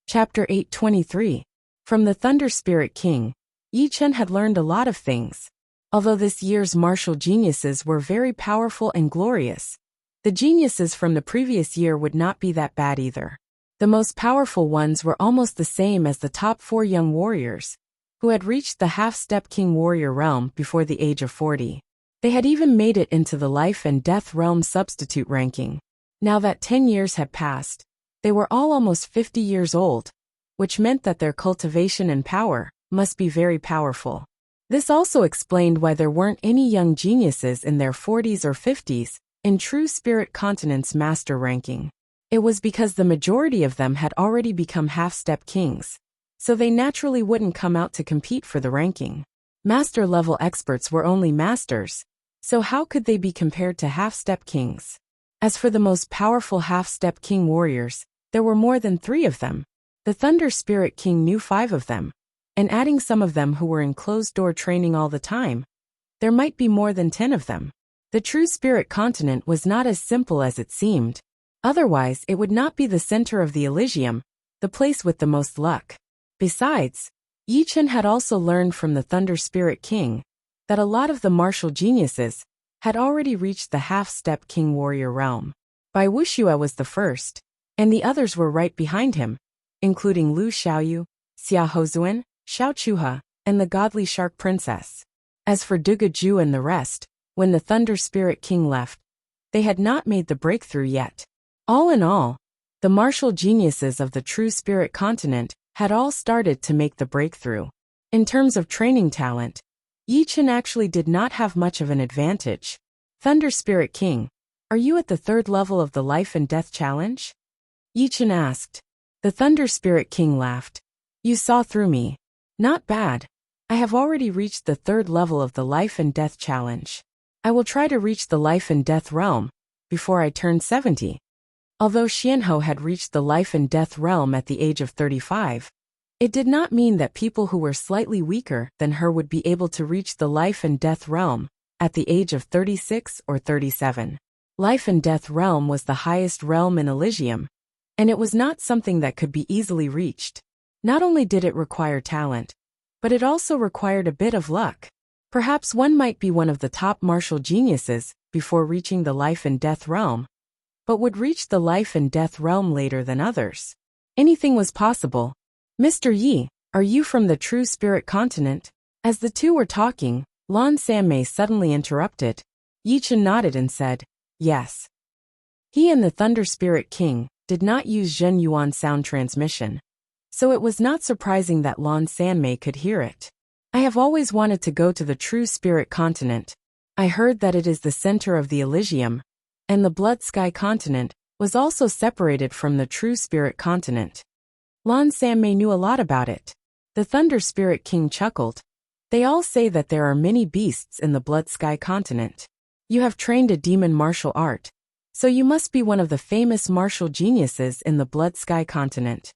Chapter 823. From the Thunder Spirit King, Yi Chen had learned a lot of things. Although this year's martial geniuses were very powerful and glorious, the geniuses from the previous year would not be that bad either. The most powerful ones were almost the same as the top 4 young warriors, who had reached the half-step king warrior realm before the age of 40. They had even made it into the life and death realm substitute ranking. Now that 10 years had passed, they were all almost 50 years old, which meant that their cultivation and power must be very powerful. This also explained why there weren't any young geniuses in their 40s or 50s in True Spirit Continent's master ranking. It was because the majority of them had already become half-step kings, so they naturally wouldn't come out to compete for the ranking. Master-level experts were only masters, so how could they be compared to half-step kings? As for the most powerful half-step king warriors, there were more than 3 of them. The Thunder Spirit King knew 5 of them, and adding some of them who were in closed-door training all the time, there might be more than 10 of them. The True Spirit Continent was not as simple as it seemed. Otherwise, it would not be the center of the Elysium, the place with the most luck. Besides, Yi Chen had also learned from the Thunder Spirit King that a lot of the martial geniuses had already reached the half-step king warrior realm. Bai Wuxia was the first, and the others were right behind him, including Lu Xiaoyu, Xia Hozuan, Xiao Chuha, and the godly shark princess. As for Duga Ju and the rest, when the Thunder Spirit King left, they had not made the breakthrough yet. All in all, the martial geniuses of the True Spirit Continent had all started to make the breakthrough. In terms of training talent, Yi Chen actually did not have much of an advantage. Thunder Spirit King, are you at the 3rd level of the Life and Death Challenge? Yi Chen asked. The Thunder Spirit King laughed. You saw through me. Not bad. I have already reached the 3rd level of the Life and Death Challenge. I will try to reach the Life and Death realm before I turn 70. Although Xianhou had reached the Life and Death realm at the age of 35, it did not mean that people who were slightly weaker than her would be able to reach the Life and Death realm at the age of 36 or 37. Life and Death realm was the highest realm in Elysium, and it was not something that could be easily reached. Not only did it require talent, but it also required a bit of luck. Perhaps one might be one of the top martial geniuses before reaching the Life and Death realm, but would reach the Life and Death realm later than others. Anything was possible. Mr. Yi, are you from the True Spirit Continent? As the two were talking, Lan Sanmei suddenly interrupted. Yi Chen nodded and said, yes. He and the Thunder Spirit King did not use Zhen Yuan sound transmission, so it was not surprising that Lan Sanmei could hear it. I have always wanted to go to the True Spirit Continent. I heard that it is the center of the Elysium, and the Blood Sky Continent was also separated from the True Spirit Continent. Lan Sanmei knew a lot about it. The Thunder Spirit King chuckled. They all say that there are many beasts in the Blood Sky Continent. You have trained a demon martial art, so you must be one of the famous martial geniuses in the Blood Sky Continent.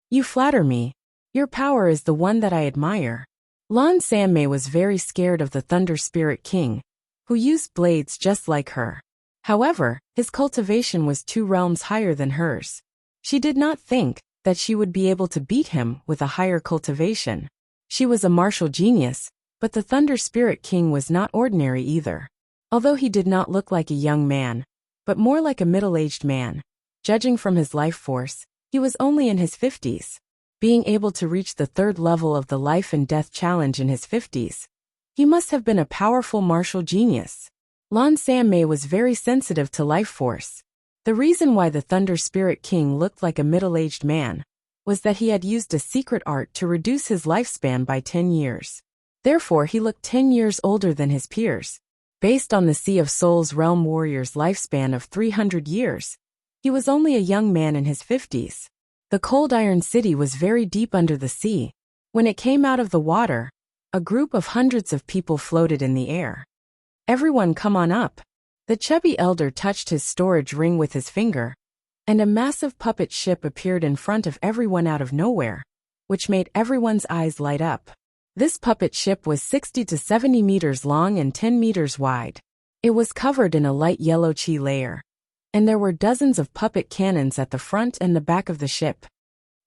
You flatter me. Your power is the one that I admire. Lan Sanmei was very scared of the Thunder Spirit King, who used blades just like her. However, his cultivation was 2 realms higher than hers. She did not think that she would be able to beat him with a higher cultivation. She was a martial genius, but the Thunder Spirit King was not ordinary either. Although he did not look like a young man, but more like a middle-aged man. Judging from his life force, he was only in his 50s. Being able to reach the 3rd level of the Life and Death Challenge in his 50s, he must have been a powerful martial genius. Lan Sanmei was very sensitive to life force. The reason why the Thunder Spirit King looked like a middle-aged man was that he had used a secret art to reduce his lifespan by 10 years. Therefore, he looked 10 years older than his peers. Based on the Sea of Souls realm warrior's lifespan of 300 years, he was only a young man in his 50s. The Cold Iron City was very deep under the sea. When it came out of the water, a group of hundreds of people floated in the air. Everyone come on up. The chubby elder touched his storage ring with his finger, and a massive puppet ship appeared in front of everyone out of nowhere, which made everyone's eyes light up. This puppet ship was 60 to 70 meters long and 10 meters wide. It was covered in a light yellow chi layer, and there were dozens of puppet cannons at the front and the back of the ship.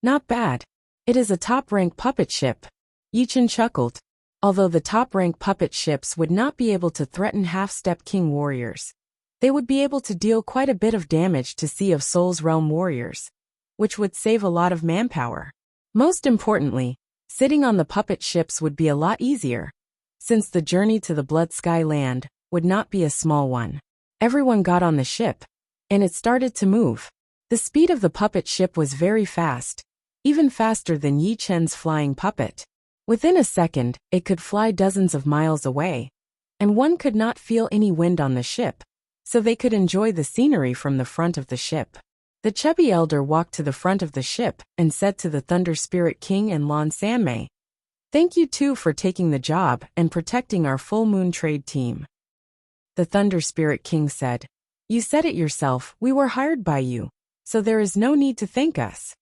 Not bad. It is a top-rank puppet ship. Yichen chuckled. Although the top-rank puppet ships would not be able to threaten half-step king warriors, they would be able to deal quite a bit of damage to Sea of Souls realm warriors, which would save a lot of manpower. Most importantly, sitting on the puppet ships would be a lot easier, since the journey to the Blood Sky land would not be a small one. Everyone got on the ship, and it started to move. The speed of the puppet ship was very fast, even faster than Yi Chen's flying puppet. Within a second, it could fly dozens of miles away, and one could not feel any wind on the ship, so they could enjoy the scenery from the front of the ship. The chubby elder walked to the front of the ship and said to the Thunder Spirit King and Lan Sanmei, "Thank you too for taking the job and protecting our full moon trade team." The Thunder Spirit King said, "You said it yourself, we were hired by you, so there is no need to thank us.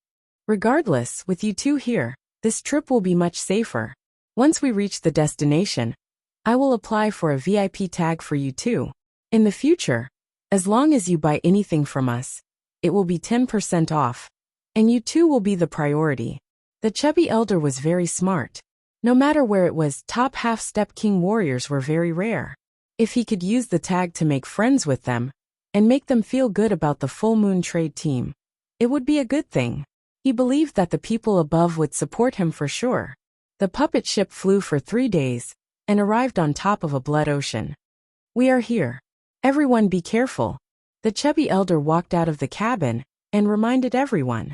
Regardless, with you two here, this trip will be much safer. Once we reach the destination, I will apply for a VIP tag for you too. In the future, as long as you buy anything from us, it will be 10% off, and you too will be the priority." The chubby elder was very smart. No matter where it was, top half-step king warriors were very rare. If he could use the tag to make friends with them, and make them feel good about the full moon trade team, it would be a good thing. He believed that the people above would support him for sure. The puppet ship flew for 3 days, and arrived on top of a blood ocean. "We are here. Everyone be careful." The chubby elder walked out of the cabin, and reminded everyone.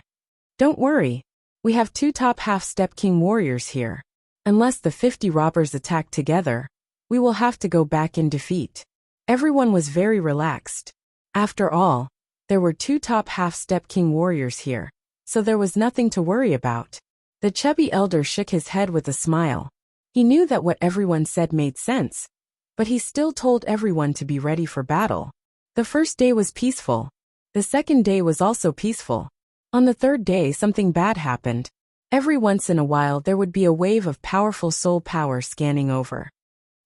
"Don't worry. We have 2 top half-step king warriors here. Unless the 50 robbers attack together, we will have to go back in defeat." Everyone was very relaxed. After all, there were 2 top half-step king warriors here, so there was nothing to worry about. The chubby elder shook his head with a smile. He knew that what everyone said made sense, but he still told everyone to be ready for battle. The first day was peaceful. The second day was also peaceful. On the third day, something bad happened. Every once in a while there would be a wave of powerful soul power scanning over.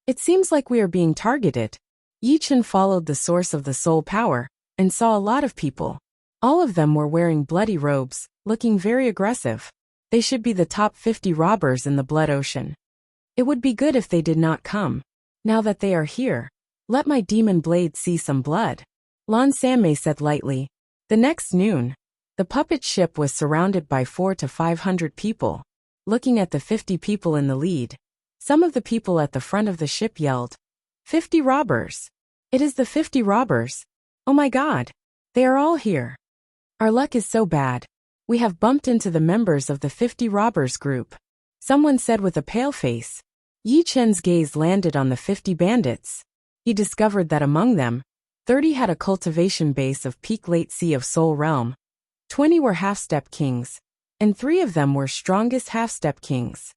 "It seems like we are being targeted." Yi Chen followed the source of the soul power, and saw a lot of people. All of them were wearing bloody robes, looking very aggressive. They should be the top 50 robbers in the blood ocean. It would be good if they did not come. Now that they are here, let my demon blade see some blood. Lan Sanmei said lightly. The next noon, the puppet ship was surrounded by 400 to 500 people. Looking at the 50 people in the lead, some of the people at the front of the ship yelled, "50 robbers! It is the 50 robbers! Oh my god! They are all here! Our luck is so bad. We have bumped into the members of the 50 robbers group," someone said with a pale face. Yi Chen's gaze landed on the 50 bandits. He discovered that among them, 30 had a cultivation base of peak late Sea of Soul realm, 20 were half-step kings, and 3 of them were strongest half-step kings.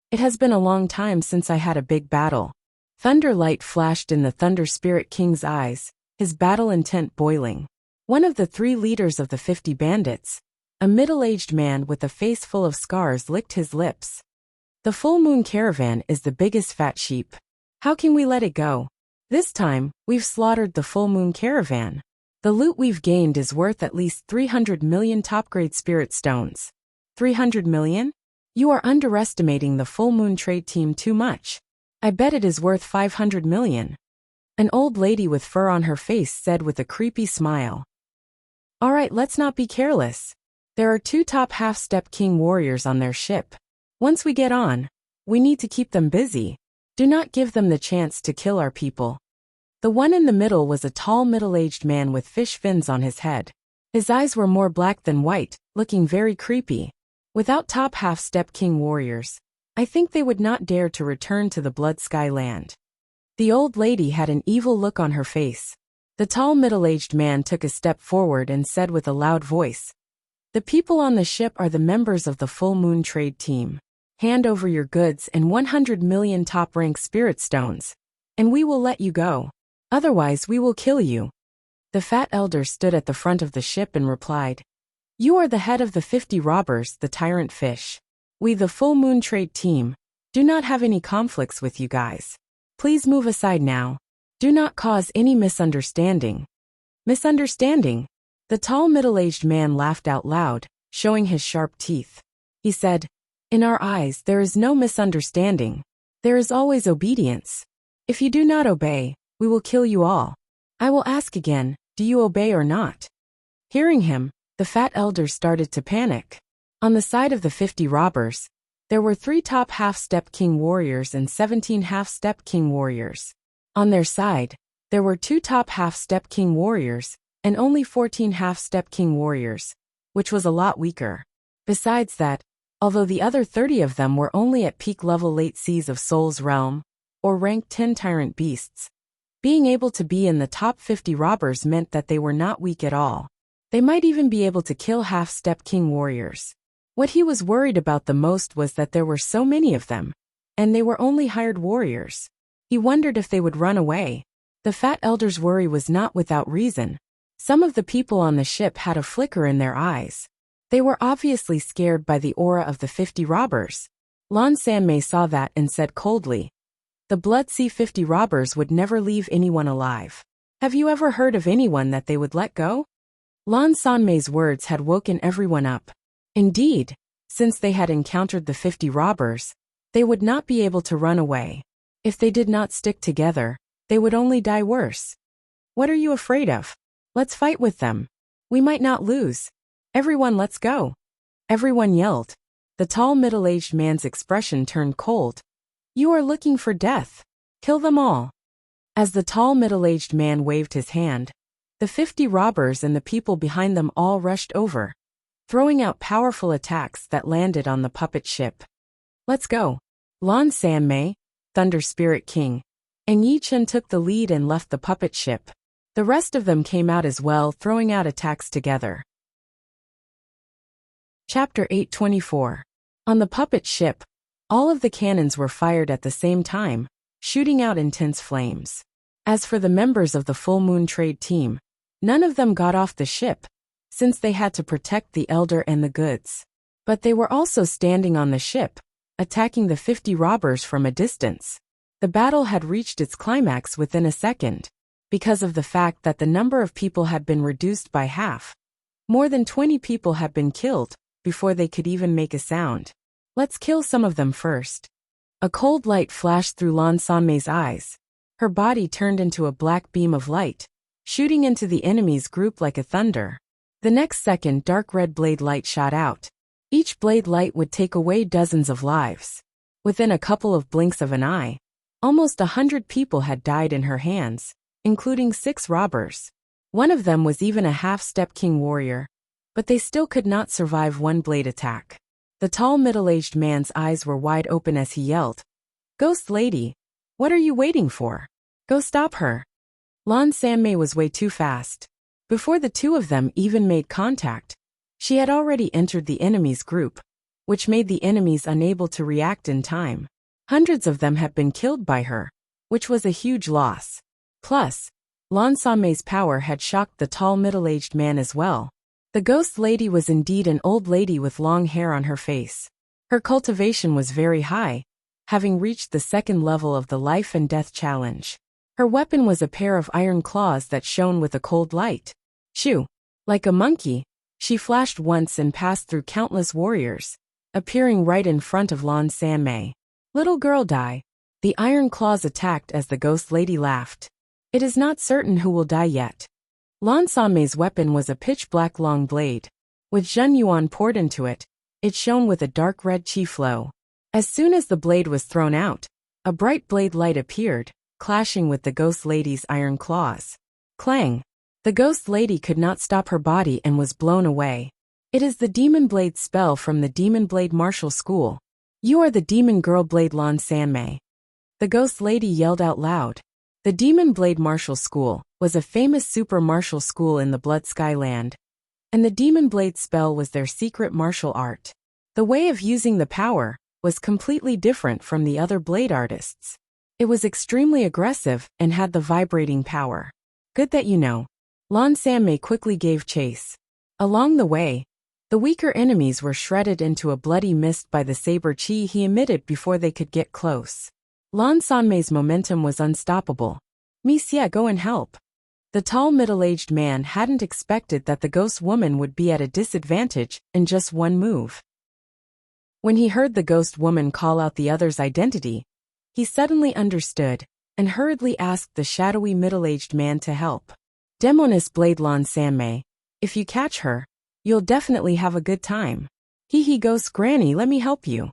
"It has been a long time since I had a big battle." Thunder light flashed in the Thunder Spirit King's eyes, his battle intent boiling. One of the 3 leaders of the 50 bandits, a middle-aged man with a face full of scars, licked his lips. "The full moon caravan is the biggest fat sheep. How can we let it go? This time, we've slaughtered the full moon caravan. The loot we've gained is worth at least 300 million top-grade spirit stones." 300 million? You are underestimating the full moon trade team too much. I bet it is worth 500 million. An old lady with fur on her face said with a creepy smile. "Alright, let's not be careless. There are 2 top half-step king warriors on their ship. Once we get on, we need to keep them busy. Do not give them the chance to kill our people." The one in the middle was a tall middle-aged man with fish fins on his head. His eyes were more black than white, looking very creepy. Without top half-step king warriors, I think they would not dare to return to the Blood Sky land. The old lady had an evil look on her face. The tall middle-aged man took a step forward and said with a loud voice, "The people on the ship are the members of the full moon trade team. Hand over your goods and 100 million top-rank spirit stones, and we will let you go. Otherwise we will kill you." The fat elder stood at the front of the ship and replied, "You are the head of the 50 robbers, the tyrant fish. We, the full moon trade team, do not have any conflicts with you guys. Please move aside now. Do not cause any misunderstanding." "Misunderstanding?" The tall middle-aged man laughed out loud, showing his sharp teeth. He said, "In our eyes there is no misunderstanding. There is always obedience. If you do not obey, we will kill you all. I will ask again, do you obey or not?" Hearing him, the fat elders started to panic. On the side of the 50 robbers, there were 3 top half-step king warriors and 17 half-step king warriors. On their side, there were 2 top half-step king warriors and only 14 half-step king warriors, which was a lot weaker. Besides that, although the other 30 of them were only at peak level late seas of Soul's Realm, or rank 10 tyrant beasts, being able to be in the top 50 robbers meant that they were not weak at all. They might even be able to kill half-step king warriors. What he was worried about the most was that there were so many of them, and they were only hired warriors. He wondered if they would run away. The fat elder's worry was not without reason. Some of the people on the ship had a flicker in their eyes. They were obviously scared by the aura of the 50 robbers. Lan Sanmei saw that and said coldly, "The Blood Sea 50 robbers would never leave anyone alive. Have you ever heard of anyone that they would let go?" Lan Sanmei's words had woken everyone up. Indeed, since they had encountered the 50 robbers, they would not be able to run away. If they did not stick together, they would only die worse. "What are you afraid of? Let's fight with them. We might not lose. Everyone, let's go." Everyone yelled. The tall middle-aged man's expression turned cold. "You are looking for death. Kill them all." As the tall middle-aged man waved his hand, the 50 robbers and the people behind them all rushed over, throwing out powerful attacks that landed on the puppet ship. "Let's go." Lan Sanmei, Thunder Spirit King, and Yi Chen took the lead and left the puppet ship. The rest of them came out as well, throwing out attacks together. Chapter 824. On the puppet ship, all of the cannons were fired at the same time, shooting out intense flames. As for the members of the Full Moon Trade Team, none of them got off the ship, since they had to protect the elder and the goods. But they were also standing on the ship, attacking the 50 robbers from a distance. The battle had reached its climax within a second, because of the fact that the number of people had been reduced by half. More than 20 people had been killed before they could even make a sound. "Let's kill some of them first." A cold light flashed through Lan Sanmei's eyes. Her body turned into a black beam of light, shooting into the enemy's group like a thunder. The next second, dark red blade light shot out. Each blade light would take away dozens of lives. Within a couple of blinks of an eye, almost 100 people had died in her hands, including 6 robbers. One of them was even a half-step king warrior, but they still could not survive one blade attack. The tall middle-aged man's eyes were wide open as he yelled, "Ghost Lady, what are you waiting for? Go stop her." Lan Sanmei was way too fast. Before the two of them even made contact, she had already entered the enemy's group, which made the enemies unable to react in time. Hundreds of them had been killed by her, which was a huge loss. Plus, Lan Sanmei's power had shocked the tall middle-aged man as well. The ghost lady was indeed an old lady with long hair on her face. Her cultivation was very high, having reached the 2nd level of the life and death challenge. Her weapon was a pair of iron claws that shone with a cold light. Shoo! Like a monkey, she flashed once and passed through countless warriors, appearing right in front of Lan Sanmei. "Little girl, die." The iron claws attacked as the ghost lady laughed. "It is not certain who will die yet." Lan Sanmei's weapon was a pitch-black long blade. With Zhen Yuan poured into it, it shone with a dark red chi flow. As soon as the blade was thrown out, a bright blade light appeared, clashing with the ghost lady's iron claws. Clang! The ghost lady could not stop her body and was blown away. "It is the Demon Blade spell from the Demon Blade Martial School. You are the Demon Girl Blade Lan Sanmei." The ghost lady yelled out loud. The Demon Blade Martial School was a famous super martial school in the Blood Sky Land, and the Demon Blade spell was their secret martial art. The way of using the power was completely different from the other blade artists. It was extremely aggressive and had the vibrating power. "Good that you know." Lan Sanmei quickly gave chase. Along the way, the weaker enemies were shredded into a bloody mist by the saber chi he emitted before they could get close. Lan Sanmei's momentum was unstoppable. "Misia, go and help." The tall middle-aged man hadn't expected that the ghost woman would be at a disadvantage in just one move. When he heard the ghost woman call out the other's identity, he suddenly understood and hurriedly asked the shadowy middle-aged man to help. Demoness Blade Lan Sanmei, if you catch her, you'll definitely have a good time. Hee hee ghost granny, let me help you.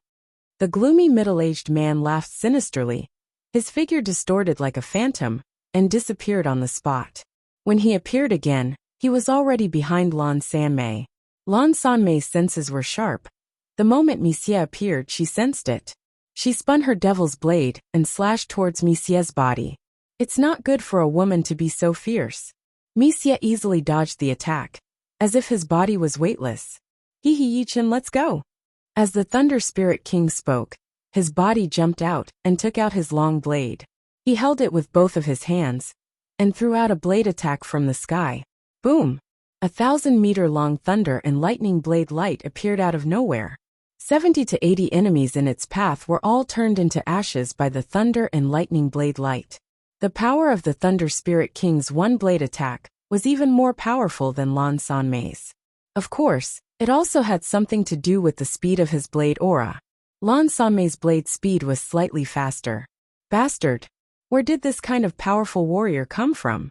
The gloomy middle-aged man laughed sinisterly. His figure distorted like a phantom and disappeared on the spot. When he appeared again, he was already behind Lan Sanmei. Lan Sanmei's senses were sharp. The moment Wuxia appeared, she sensed it. She spun her devil's blade and slashed towards Wuxia's body. It's not good for a woman to be so fierce. Wuxia easily dodged the attack, as if his body was weightless. Hee hee Yichin, let's go. As the Thunder Spirit King spoke, his body jumped out and took out his long blade. He held it with both of his hands and threw out a blade attack from the sky. Boom! 1,000-meter-long thunder and lightning blade light appeared out of nowhere. 70 to 80 enemies in its path were all turned into ashes by the thunder and lightning blade light. The power of the Thunder Spirit King's one-blade attack was even more powerful than Lan Sanmei's. Of course, it also had something to do with the speed of his blade aura. Lan Sanmei's blade speed was slightly faster. Bastard! Where did this kind of powerful warrior come from?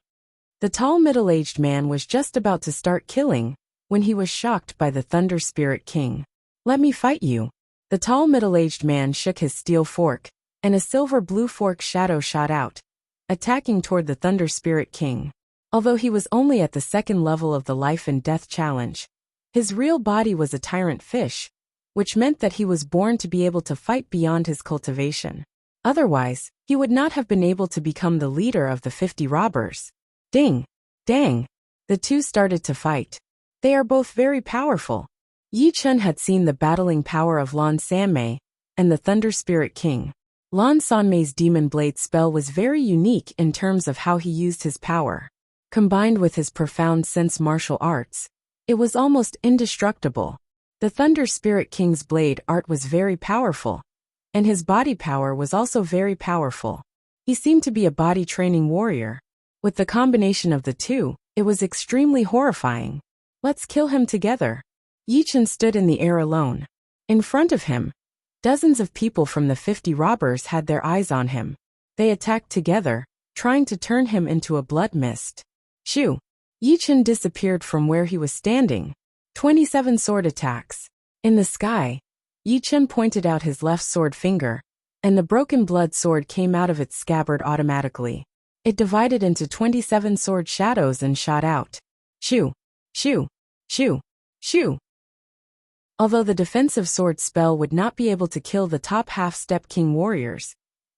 The tall middle-aged man was just about to start killing when he was shocked by the Thunder Spirit King. Let me fight you. The tall middle-aged man shook his steel fork, and a silver-blue fork shadow shot out, attacking toward the Thunder Spirit King. Although he was only at the second level of the life and death challenge, his real body was a tyrant fish, which meant that he was born to be able to fight beyond his cultivation. Otherwise, he would not have been able to become the leader of the 50 robbers. Ding! Dang! The two started to fight. They are both very powerful. Yi Chen had seen the battling power of Lan Sanmei and the Thunder Spirit King. Lan Sanmei's Demon Blade spell was very unique in terms of how he used his power. Combined with his profound sense martial arts, it was almost indestructible. The Thunder Spirit King's blade art was very powerful, and his body power was also very powerful. He seemed to be a body training warrior. With the combination of the two, it was extremely horrifying. Let's kill him together. Yi Chen stood in the air alone. In front of him, dozens of people from the 50 robbers had their eyes on him. They attacked together, trying to turn him into a blood mist. Shoo! Yi Chen disappeared from where he was standing. 27 sword attacks. In the sky, Yi Chen pointed out his left sword finger, and the broken blood sword came out of its scabbard automatically. It divided into 27 sword shadows and shot out. Shoo! Shoo! Shoo! Shoo! Although the defensive sword spell would not be able to kill the top half-step king warriors,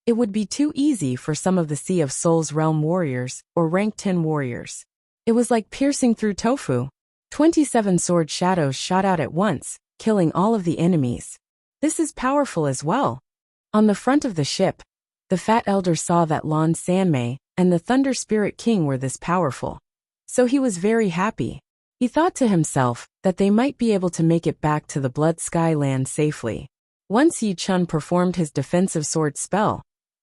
it would be too easy for some of the Sea of Souls realm warriors or rank 10 warriors. It was like piercing through tofu. 27 sword shadows shot out at once, killing all of the enemies. This is powerful as well. On the front of the ship, the Fat Elder saw that Lan Sanmei and the Thunder Spirit King were this powerful. So he was very happy. He thought to himself that they might be able to make it back to the Blood Sky land safely. Once Yi Chen performed his defensive sword spell,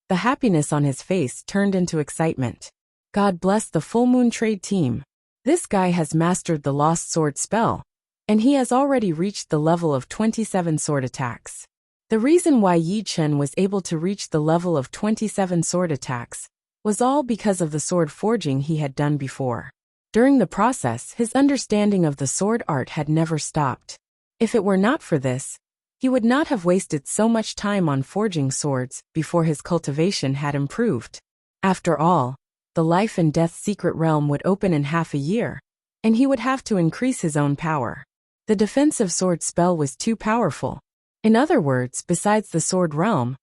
the happiness on his face turned into excitement. God bless the Full Moon Trade team. This guy has mastered the Lost Sword spell, and he has already reached the level of 27 sword attacks. The reason why Yi Chen was able to reach the level of 27 sword attacks was all because of the sword forging he had done before. During the process, his understanding of the sword art had never stopped. If it were not for this, he would not have wasted so much time on forging swords before his cultivation had improved. After all, the life and death secret realm would open in half a year, and he would have to increase his own power. The defensive sword spell was too powerful. In other words, besides the sword realm,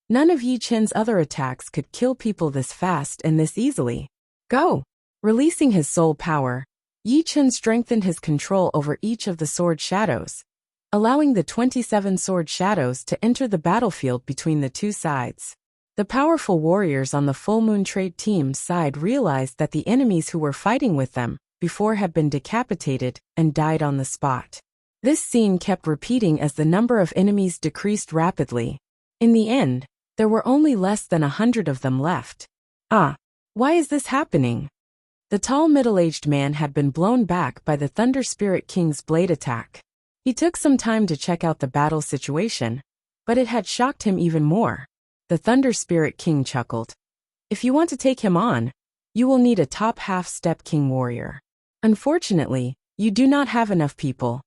none of Yi Chen's other attacks could kill people this fast and this easily. Go! Releasing his soul power, Yi Chen strengthened his control over each of the sword shadows, allowing the 27 sword shadows to enter the battlefield between the two sides. The powerful warriors on the Full Moon Trade team's side realized that the enemies who were fighting with them before had been decapitated and died on the spot. This scene kept repeating as the number of enemies decreased rapidly. In the end, there were only less than 100 of them left. Why is this happening? The tall middle-aged man had been blown back by the Thunder Spirit King's blade attack. He took some time to check out the battle situation, but it had shocked him even more. The Thunder Spirit King chuckled. If you want to take him on, you will need a top half-step king warrior. Unfortunately, you do not have enough people.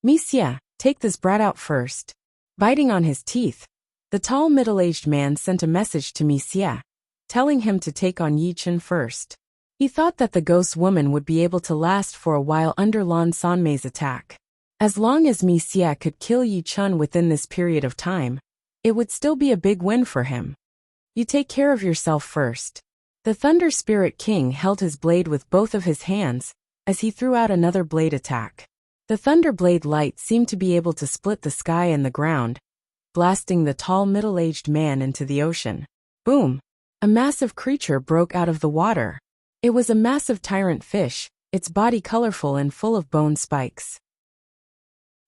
Wuxia, take this brat out first. Biting on his teeth, the tall middle-aged man sent a message to Wuxia, telling him to take on Yi Chen first. He thought that the ghost woman would be able to last for a while under Lan Sanmei's attack. As long as Wuxia could kill Yi Chen within this period of time, it would still be a big win for him. You take care of yourself first. The Thunder Spirit King held his blade with both of his hands as he threw out another blade attack. The thunder blade light seemed to be able to split the sky and the ground, blasting the tall middle-aged man into the ocean. Boom! A massive creature broke out of the water. It was a massive tyrant fish, its body colorful and full of bone spikes.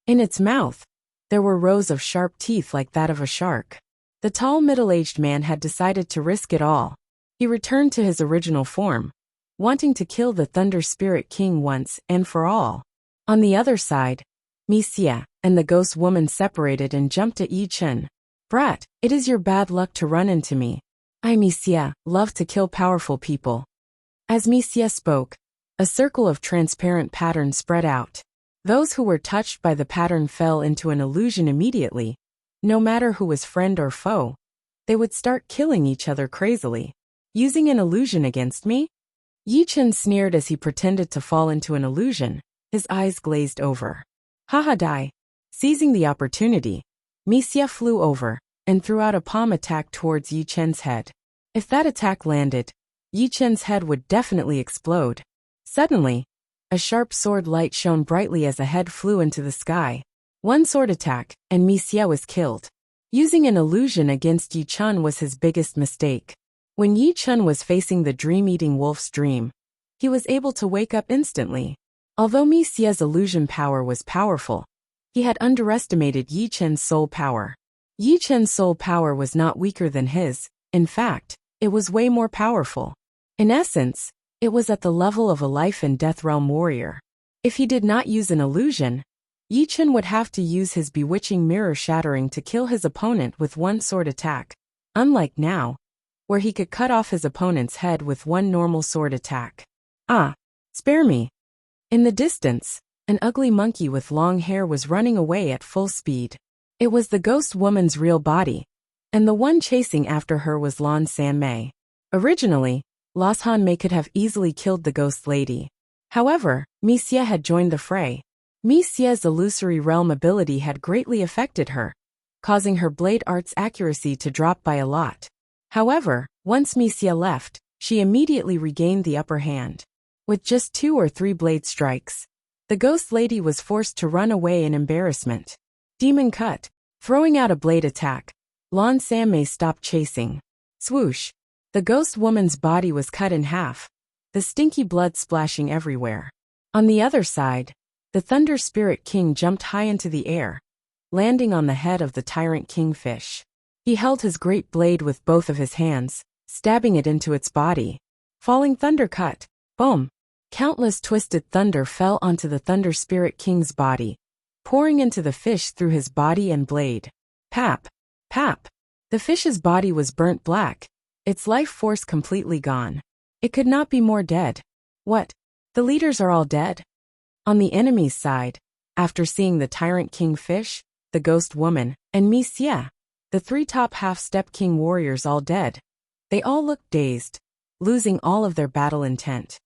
In its mouth, there were rows of sharp teeth like that of a shark. The tall middle-aged man had decided to risk it all. He returned to his original form, wanting to kill the Thunder Spirit King once and for all. On the other side, Wuxia and the ghost woman separated and jumped at Yi Chen. Brat, it is your bad luck to run into me. I, Wuxia, love to kill powerful people. As Wuxia spoke, a circle of transparent pattern spread out. Those who were touched by the pattern fell into an illusion immediately. No matter who was friend or foe, they would start killing each other crazily. Using an illusion against me? Yi Chen sneered as he pretended to fall into an illusion, his eyes glazed over. Haha die. Seizing the opportunity, Wuxia flew over and threw out a palm attack towards Yi Chen's head. If that attack landed, Yi Chen's head would definitely explode. Suddenly, a sharp sword light shone brightly as a head flew into the sky. One sword attack, and Wuxia was killed. Using an illusion against Yi Chen was his biggest mistake. When Yi Chen was facing the dream-eating wolf's dream, he was able to wake up instantly. Although Wuxia's illusion power was powerful, he had underestimated Yi Chen's soul power. Yi Chen's soul power was not weaker than his. In fact, it was way more powerful. In essence, it was at the level of a life and death realm warrior. If he did not use an illusion, Yi Chen would have to use his bewitching mirror shattering to kill his opponent with one sword attack, unlike now, where he could cut off his opponent's head with one normal sword attack. Ah! Spare me! In the distance, an ugly monkey with long hair was running away at full speed. It was the ghost woman's real body, and the one chasing after her was Lan Sanmei. Originally, Lan Sanmei could have easily killed the ghost lady. However, Wuxia had joined the fray. Wuxia's illusory realm ability had greatly affected her, causing her blade art's accuracy to drop by a lot. However, once Wuxia left, she immediately regained the upper hand. With just 2 or 3 blade strikes, the ghost lady was forced to run away in embarrassment. Demon cut. Throwing out a blade attack, Lan Sanmei stopped chasing. Swoosh. The ghost woman's body was cut in half, the stinky blood splashing everywhere. On the other side, the Thunder Spirit King jumped high into the air, landing on the head of the tyrant kingfish. He held his great blade with both of his hands, stabbing it into its body. Falling thunder cut. Boom! Countless twisted thunder fell onto the Thunder Spirit King's body, pouring into the fish through his body and blade. Pap! Pap! The fish's body was burnt black, its life force completely gone. It could not be more dead. What? The leaders are all dead? On the enemy's side, after seeing the tyrant kingfish, the ghost woman, and Wuxia, the 3 top half-step king warriors all dead, they all looked dazed, losing all of their battle intent.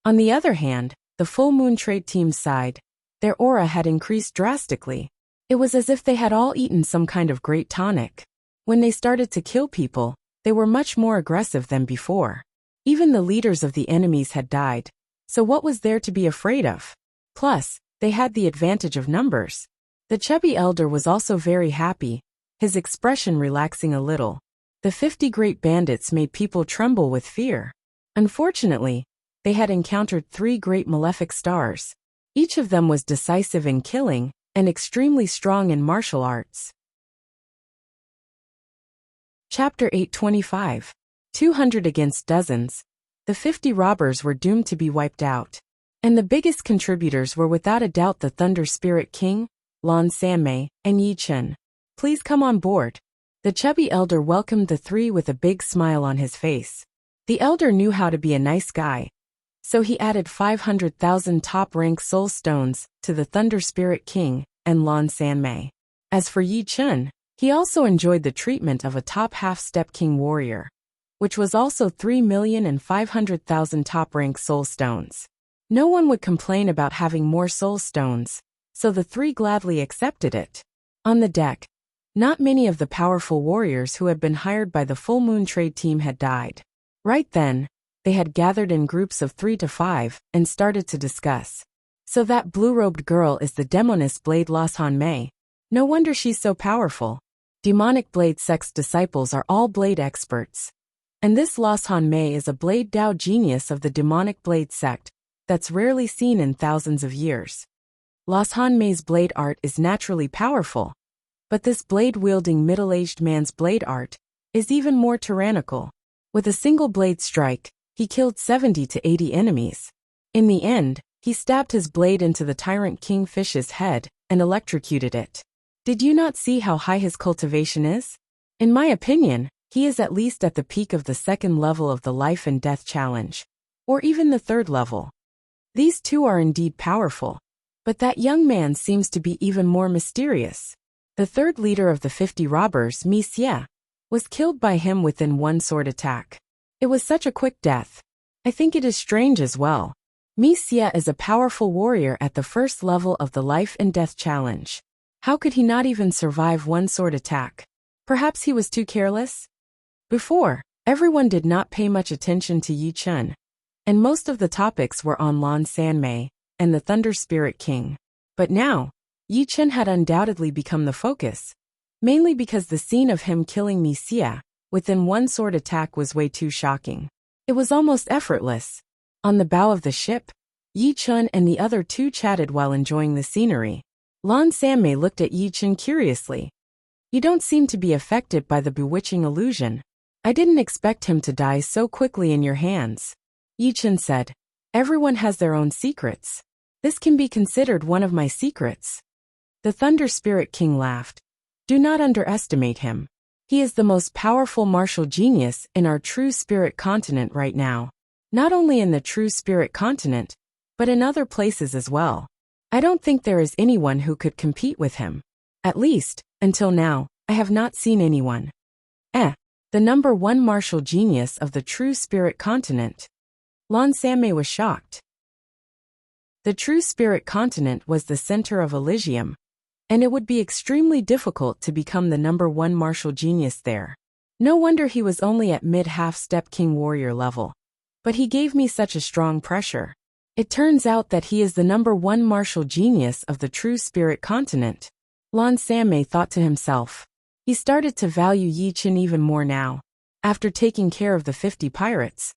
On the other hand, the Full Moon Trade Team's side, their aura had increased drastically. It was as if they had all eaten some kind of great tonic. When they started to kill people, they were much more aggressive than before. Even the leaders of the enemies had died, so what was there to be afraid of? Plus, they had the advantage of numbers. The chubby elder was also very happy, his expression relaxing a little. The 50 great bandits made people tremble with fear. Unfortunately, they had encountered 3 great malefic stars. Each of them was decisive in killing and extremely strong in martial arts. Chapter 825. 200 against dozens. the 50 robbers were doomed to be wiped out. And the biggest contributors were without a doubt the Thunder Spirit King, Lan Sanmei, and Yi Chen. Please come on board. The chubby elder welcomed the three with a big smile on his face. The elder knew how to be a nice guy, so he added 500,000 top-rank soul stones to the Thunder Spirit King and Lan Sanmei. As for Yi Chen, he also enjoyed the treatment of a top half-step king warrior, which was also 3,500,000 top-rank soul stones. No one would complain about having more soul stones, so the three gladly accepted it. On the deck, not many of the powerful warriors who had been hired by the Full Moon Trade Team had died. Right then, they had gathered in groups of 3 to 5 and started to discuss. So that blue-robed girl is the demoness Blade Lan Mei. No wonder she's so powerful. Demonic Blade Sect's disciples are all blade experts. And this Lan Mei is a Blade Dao genius of the Demonic Blade Sect that's rarely seen in thousands of years. Lan Mei's blade art is naturally powerful, but this blade-wielding middle-aged man's blade art is even more tyrannical. With a single blade strike, he killed 70 to 80 enemies. In the end, he stabbed his blade into the tyrant kingfish's head and electrocuted it. Did you not see how high his cultivation is? In my opinion, he is at least at the peak of the second level of the life and death challenge, or even the third level. These two are indeed powerful, but that young man seems to be even more mysterious. The third leader of the 50 robbers, Wuxia, was killed by him within one sword attack. It was such a quick death. I think it is strange as well. Wuxia is a powerful warrior at the first level of the life and death challenge. How could he not even survive one sword attack? Perhaps he was too careless? Before, everyone did not pay much attention to Yi Chen, and most of the topics were on Lan Sanmei and the Thunder Spirit King. But now, Yi Chen had undoubtedly become the focus, mainly because the scene of him killing Wuxia within one sword attack was way too shocking. It was almost effortless. On the bow of the ship, Yi Chen and the other two chatted while enjoying the scenery. Lan Sanmei looked at Yi Chen curiously. You don't seem to be affected by the bewitching illusion. I didn't expect him to die so quickly in your hands. Yi Chen said, everyone has their own secrets. This can be considered one of my secrets. The Thunder Spirit King laughed. Do not underestimate him. He is the most powerful martial genius in our True Spirit continent right now. Not only in the True Spirit continent, but in other places as well. I don't think there is anyone who could compete with him. At least, until now, I have not seen anyone. The number one martial genius of the True Spirit continent. Lan Sanmei was shocked. The True Spirit continent was the center of Elysium, and it would be extremely difficult to become the number one martial genius there. No wonder he was only at mid-half-step king warrior level. But he gave me such a strong pressure. It turns out that he is the number one martial genius of the True Spirit continent. Lan Sanmei thought to himself. He started to value Yi Chen even more now. After taking care of the 50 pirates,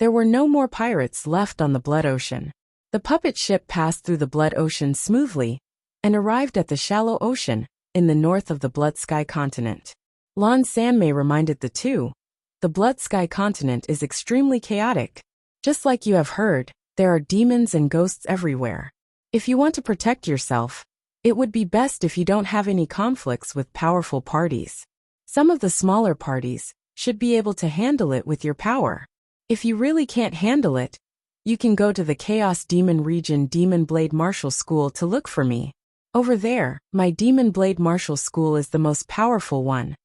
there were no more pirates left on the Blood Ocean. The puppet ship passed through the Blood Ocean smoothly and arrived at the Shallow Ocean in the north of the Blood Sky continent. Lan Sanmei reminded the two. The Blood Sky continent is extremely chaotic. Just like you have heard, there are demons and ghosts everywhere. If you want to protect yourself, it would be best if you don't have any conflicts with powerful parties. Some of the smaller parties should be able to handle it with your power. If you really can't handle it, you can go to the Chaos Demon Region Demon Blade Martial School to look for me. Over there, my Demon Blade Martial School is the most powerful one.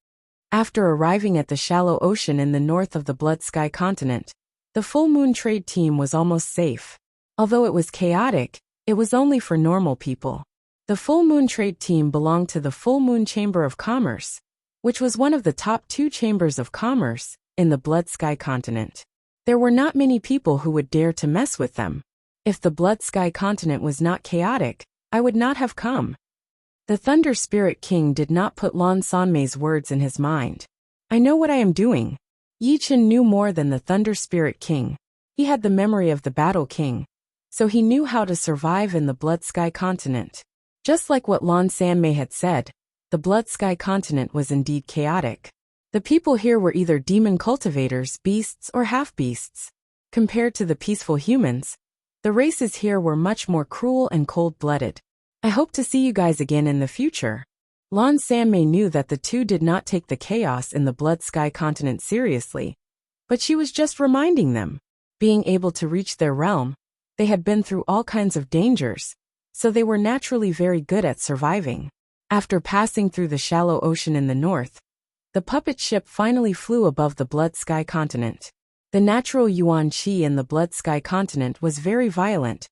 After arriving at the Shallow Ocean in the north of the Blood Sky continent, the Full Moon Trade Team was almost safe. Although it was chaotic, it was only for normal people. The Full Moon Trade Team belonged to the Full Moon Chamber of Commerce, which was one of the top 2 chambers of commerce in the Blood Sky continent. There were not many people who would dare to mess with them. If the Blood Sky continent was not chaotic, I would not have come. The Thunder Spirit King did not put Lan Sanmei's words in his mind. I know what I am doing. Yi Chen knew more than the Thunder Spirit King. He had the memory of the Battle King, so he knew how to survive in the Blood Sky continent. Just like what Lan Sanmei had said, the Blood Sky continent was indeed chaotic. The people here were either demon cultivators, beasts, or half-beasts. Compared to the peaceful humans, the races here were much more cruel and cold-blooded. I hope to see you guys again in the future. Lan Sanmei knew that the two did not take the chaos in the Blood Sky continent seriously, but she was just reminding them. Being able to reach their realm, they had been through all kinds of dangers, so they were naturally very good at surviving. After passing through the shallow ocean in the north, the puppet ship finally flew above the Blood Sky continent. The natural yuan qi in the Blood Sky continent was very violent,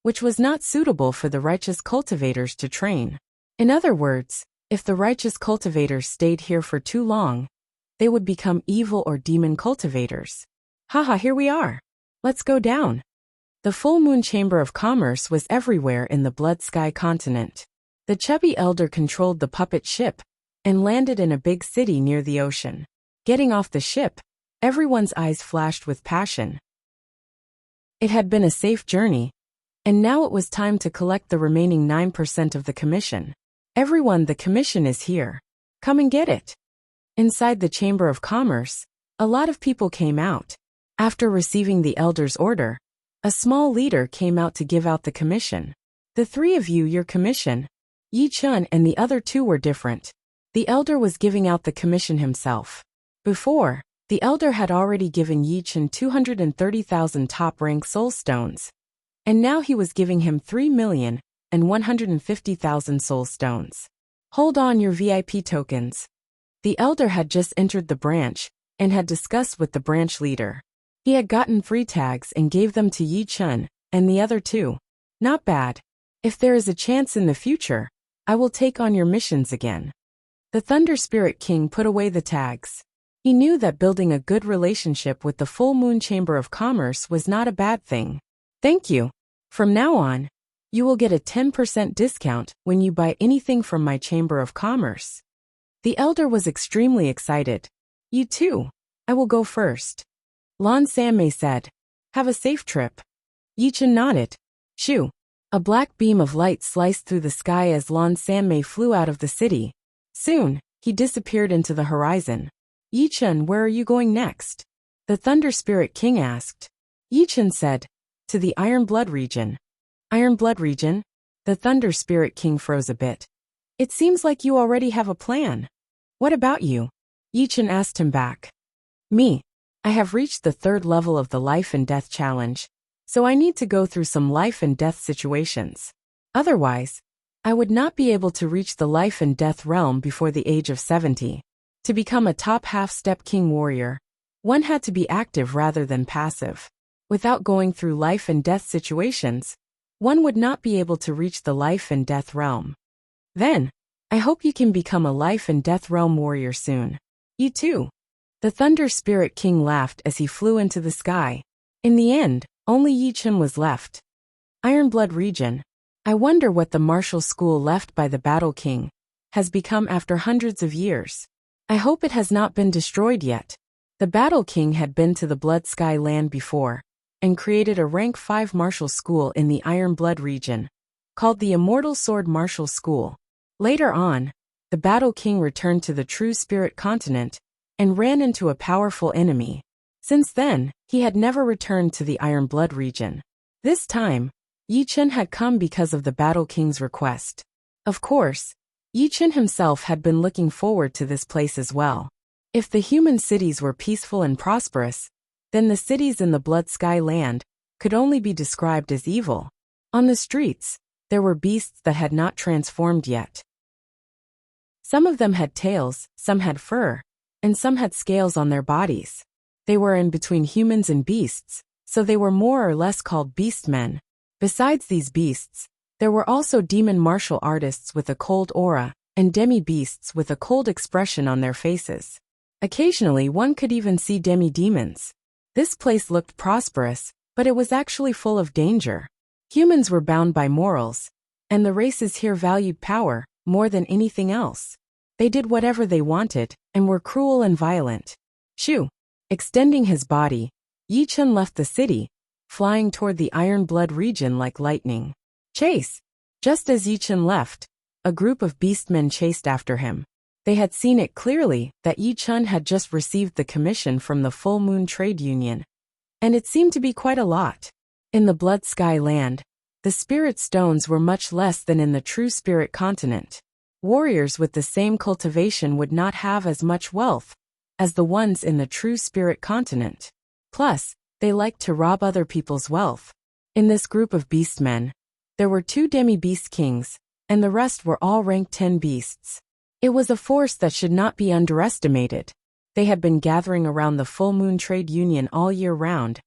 which was not suitable for the righteous cultivators to train. In other words, if the righteous cultivators stayed here for too long, they would become evil or demon cultivators. Haha, here we are. Let's go down. The full moon chamber of commerce was everywhere in the Blood Sky continent. The chubby elder controlled the puppet ship and landed in a big city near the ocean. Getting off the ship, everyone's eyes flashed with passion. It had been a safe journey, and now it was time to collect the remaining 9% of the commission. Everyone, the commission is here. Come and get it. Inside the Chamber of Commerce, a lot of people came out. After receiving the elder's order, a small leader came out to give out the commission. The three of you, your commission. Yi Chun and the other two were different. The elder was giving out the commission himself. Before, the elder had already given Yi Chun 230,000 top-rank soul stones, and now he was giving him 3,150,000 soul stones. Hold on your VIP tokens. The elder had just entered the branch and had discussed with the branch leader. He had gotten free tags and gave them to Yi Chun and the other two. Not bad. If there is a chance in the future, I will take on your missions again. The Thunder Spirit King put away the tags. He knew that building a good relationship with the Full Moon Chamber of Commerce was not a bad thing. Thank you. From now on, you will get a 10% discount when you buy anything from my Chamber of Commerce. The elder was extremely excited. You too. I will go first. Lan Sanmei said. Have a safe trip. Yi Chun nodded. Shoo. A black beam of light sliced through the sky as Lan Sanmei flew out of the city. Soon, he disappeared into the horizon. Yi Chun, where are you going next? The Thunder Spirit King asked. Yi Chun said, to the Iron Blood region. Iron Blood region? The Thunder Spirit King froze a bit. It seems like you already have a plan. What about you? Yi Chun asked him back. Me. I have reached the 3rd level of the Life and Death Challenge, so I need to go through some life and death situations. Otherwise, I would not be able to reach the life and death realm before the age of 70. To become a top half-step king warrior, one had to be active rather than passive. Without going through life and death situations, one would not be able to reach the life and death realm. Then, I hope you can become a life and death realm warrior soon. You too. The Thunder Spirit King laughed as he flew into the sky. In the end, only Yi Chun was left. Iron Blood region. I wonder what the martial school left by the Battle King has become after hundreds of years. I hope it has not been destroyed yet. The Battle King had been to the Blood Sky land before and created a rank 5 martial school in the Iron Blood region, called the Immortal Sword Martial School. Later on, the Battle King returned to the True Spirit continent and ran into a powerful enemy. Since then, he had never returned to the Iron Blood region. This time, Yi Chun had come because of the Battle King's request. Of course, Yi Chun himself had been looking forward to this place as well. If the human cities were peaceful and prosperous, then the cities in the Blood Sky land could only be described as evil. On the streets, there were beasts that had not transformed yet. Some of them had tails, some had fur, and some had scales on their bodies. They were in between humans and beasts, so they were more or less called beastmen. Besides these beasts, there were also demon martial artists with a cold aura, and demi-beasts with a cold expression on their faces. Occasionally one could even see demi-demons. This place looked prosperous, but it was actually full of danger. Humans were bound by morals, and the races here valued power more than anything else. They did whatever they wanted, and were cruel and violent. Shoo! Extending his body, Yi Chun left the city, flying toward the Iron Blood region like lightning. Chase! Just as Yi Chun left, a group of beastmen chased after him. They had seen it clearly that Yi Chun had just received the commission from the Full Moon Trade Union, And it seemed to be quite a lot. In the Blood Sky Land, the spirit stones were much less than in the true spirit continent. Warriors with the same cultivation would not have as much wealth as the ones in the true spirit continent. Plus, they liked to rob other people's wealth. In this group of beastmen, there were 2 demi-beast kings, and the rest were all rank 10 beasts. It was a force that should not be underestimated. They had been gathering around the full moon trade union all year round,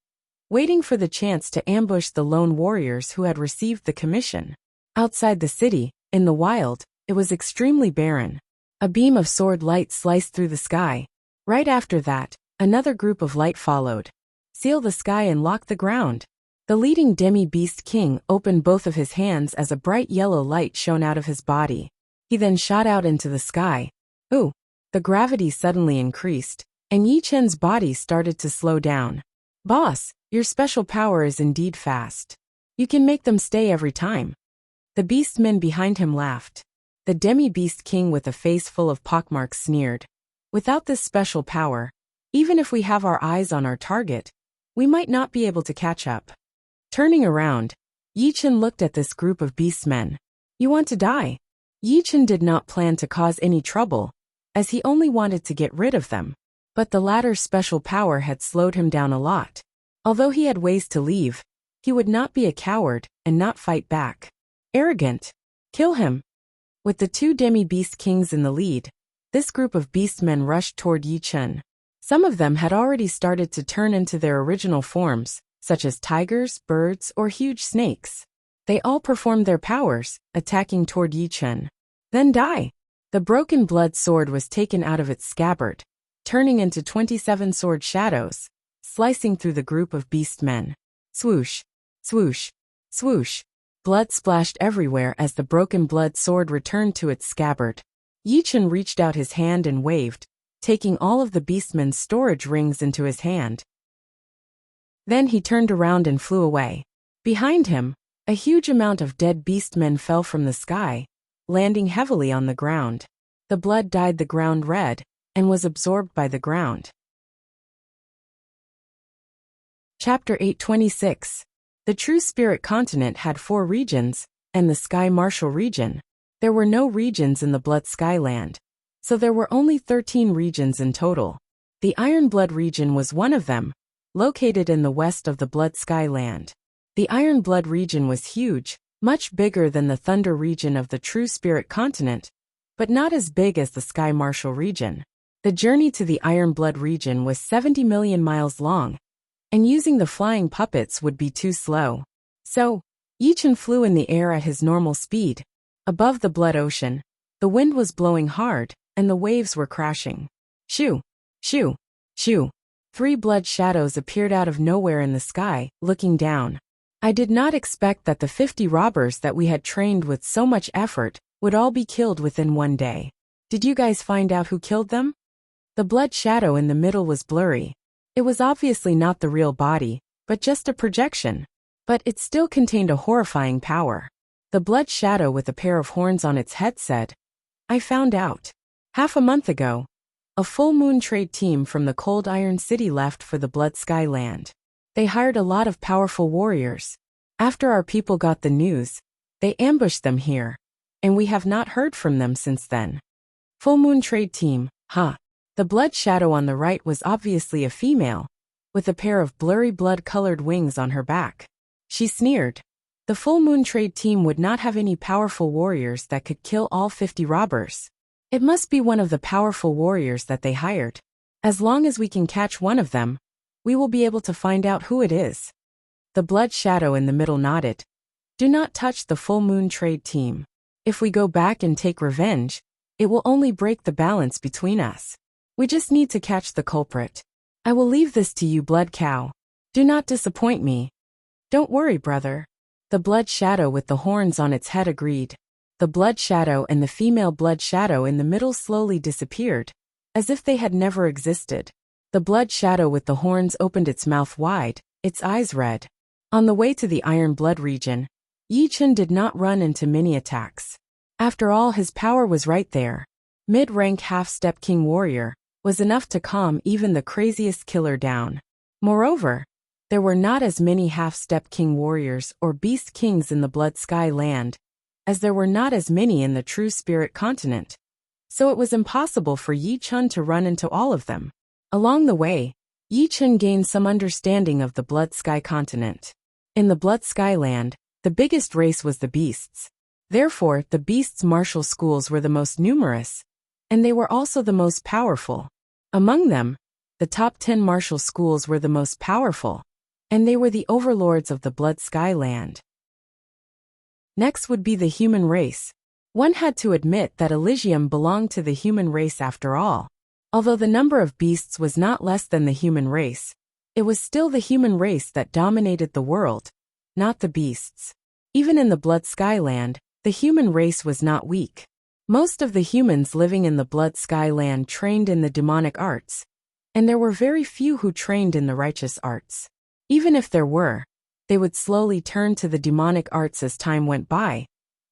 waiting for the chance to ambush the lone warriors who had received the commission. Outside the city, in the wild, it was extremely barren. A beam of sword light sliced through the sky. Right after that, another group of light followed. Seal the sky and lock the ground. The leading demi-beast king opened both of his hands as a bright yellow light shone out of his body. He then shot out into the sky. Ooh! The gravity suddenly increased, and Yi Chen's body started to slow down. Boss, your special power is indeed fast. You can make them stay every time. The beastmen behind him laughed. The demi-beast king with a face full of pockmarks sneered. Without this special power, even if we have our eyes on our target, we might not be able to catch up. Turning around, Yi Chen looked at this group of beastmen. You want to die? Yi Chen did not plan to cause any trouble, as he only wanted to get rid of them. But the latter's special power had slowed him down a lot. Although he had ways to leave, he would not be a coward and not fight back. Arrogant. Kill him. With the 2 demi-beast kings in the lead, this group of beastmen rushed toward Yi Chen. Some of them had already started to turn into their original forms, such as tigers, birds, or huge snakes. They all performed their powers, attacking toward Yi Chen. Then die! The broken blood sword was taken out of its scabbard, turning into 27 sword shadows, slicing through the group of beastmen. Swoosh! Swoosh! Swoosh! Blood splashed everywhere as the broken blood sword returned to its scabbard. Yi Chen reached out his hand and waved, taking all of the beastmen's storage rings into his hand. Then he turned around and flew away. Behind him, a huge amount of dead beastmen fell from the sky, landing heavily on the ground. The blood dyed the ground red, and was absorbed by the ground. Chapter 826. The True Spirit Continent had 4 regions, and the Sky Martial region. There were no regions in the Blood Sky Land, so there were only 13 regions in total. The Iron Blood region was one of them, located in the west of the Blood Sky Land. The Iron Blood region was huge, much bigger than the Thunder region of the True Spirit Continent, but not as big as the Sky Martial region. The journey to the Iron Blood region was 70 million miles long, and using the flying puppets would be too slow. So, Yi Chen flew in the air at his normal speed. Above the Blood Ocean, the wind was blowing hard, and the waves were crashing. Shoo! Shoo! Shoo! 3 blood shadows appeared out of nowhere in the sky, looking down. I did not expect that the 50 robbers that we had trained with so much effort would all be killed within one day. Did you guys find out who killed them? The blood shadow in the middle was blurry. It was obviously not the real body, but just a projection. But it still contained a horrifying power. The blood shadow with a pair of horns on its head said, I found out. Half a month ago, a full moon trade team from the Cold Iron City left for the Blood Sky Land. They hired a lot of powerful warriors. After our people got the news, they ambushed them here, and we have not heard from them since then. Full moon trade team, huh? The blood shadow on the right was obviously a female, with a pair of blurry blood-colored wings on her back. She sneered. The full moon trade team would not have any powerful warriors that could kill all 50 robbers. It must be one of the powerful warriors that they hired. As long as we can catch one of them, we will be able to find out who it is. The blood shadow in the middle nodded. Do not touch the full moon trade team. If we go back and take revenge, it will only break the balance between us. We just need to catch the culprit. I will leave this to you, Blood Cow. Do not disappoint me. Don't worry, brother. The blood shadow with the horns on its head agreed. The blood shadow and the female blood shadow in the middle slowly disappeared, as if they had never existed. The blood shadow with the horns opened its mouth wide, its eyes red. On the way to the Iron Blood region, Yi Chen did not run into many attacks. After all, his power was right there. Mid-rank half-step king warrior was enough to calm even the craziest killer down. Moreover, There were not as many half-step king warriors or beast kings in the Blood Sky Land, as there were not as many in the True Spirit continent. So it was impossible for Yi Chun to run into all of them. Along the way, Yi Chun gained some understanding of the Blood Sky continent. In the Blood Sky Land, the biggest race was the beasts. Therefore, the beasts' martial schools were the most numerous, and they were also the most powerful. Among them, the top 10 martial schools were the most powerful, and they were the overlords of the Blood Sky Land. Next would be the human race. One had to admit that Elysium belonged to the human race after all. Although the number of beasts was not less than the human race, it was still the human race that dominated the world, not the beasts. Even in the Blood Sky Land, the human race was not weak. Most of the humans living in the Blood Sky Land trained in the demonic arts, and there were very few who trained in the righteous arts. Even if there were, they would slowly turn to the demonic arts as time went by,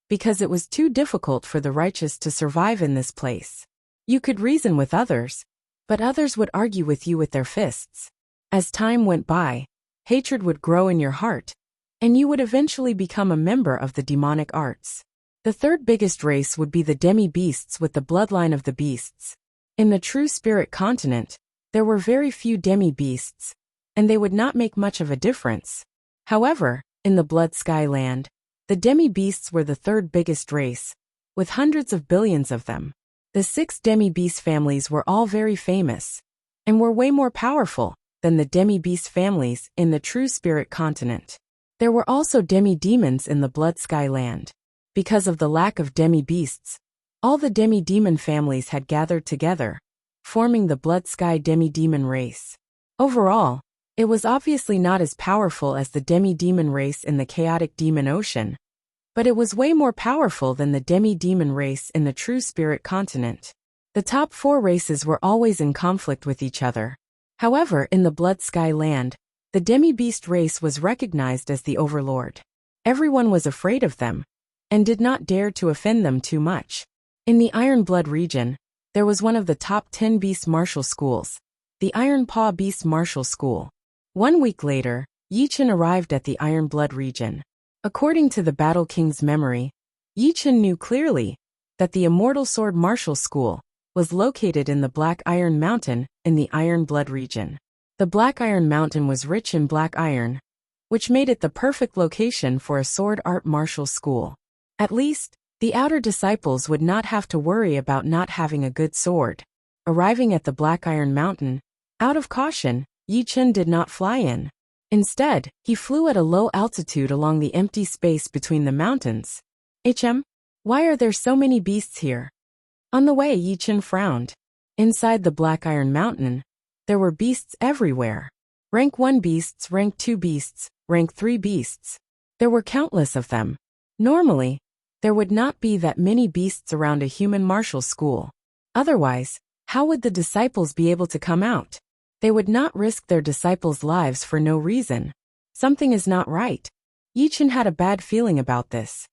because it was too difficult for the righteous to survive in this place. You could reason with others, but others would argue with you with their fists. As time went by, hatred would grow in your heart, and you would eventually become a member of the demonic arts. The third biggest race would be the demi-beasts with the bloodline of the beasts. In the True Spirit continent, there were very few demi-beasts, and they would not make much of a difference. However, in the Blood Sky Land, the demi-beasts were the third biggest race, with hundreds of billions of them. The 6 demi-beast families were all very famous, and were way more powerful than the demi-beast families in the True Spirit continent. There were also demi-demons in the Blood Sky Land. Because of the lack of demi-beasts, all the demi-demon families had gathered together, forming the Blood Sky demi-demon race. Overall, it was obviously not as powerful as the demi-demon race in the chaotic demon ocean, but it was way more powerful than the demi-demon race in the True Spirit continent. The top 4 races were always in conflict with each other. However, in the Blood Sky Land, the demi-beast race was recognized as the overlord. Everyone was afraid of them, and did not dare to offend them too much. In the Iron Blood region, there was one of the top 10 beast martial schools, the Iron Paw Beast Martial School. 1 week later, Yi Chun arrived at the Iron Blood region. According to the Battle King's memory, Yi Chun knew clearly that the Immortal Sword Martial School was located in the Black Iron Mountain in the Iron Blood region. The Black Iron Mountain was rich in black iron, which made it the perfect location for a sword art martial school. At least, the outer disciples would not have to worry about not having a good sword. Arriving at the Black Iron Mountain, out of caution, Yi Chun did not fly in. Instead, he flew at a low altitude along the empty space between the mountains. Why are there so many beasts here? On the way, Yi Chun frowned. Inside the Black Iron Mountain, there were beasts everywhere. Rank 1 beasts, Rank 2 beasts, Rank 3 beasts. There were countless of them. Normally, there would not be that many beasts around a human martial school. Otherwise, how would the disciples be able to come out? They would not risk their disciples' lives for no reason. Something is not right. Yi Chun had a bad feeling about this.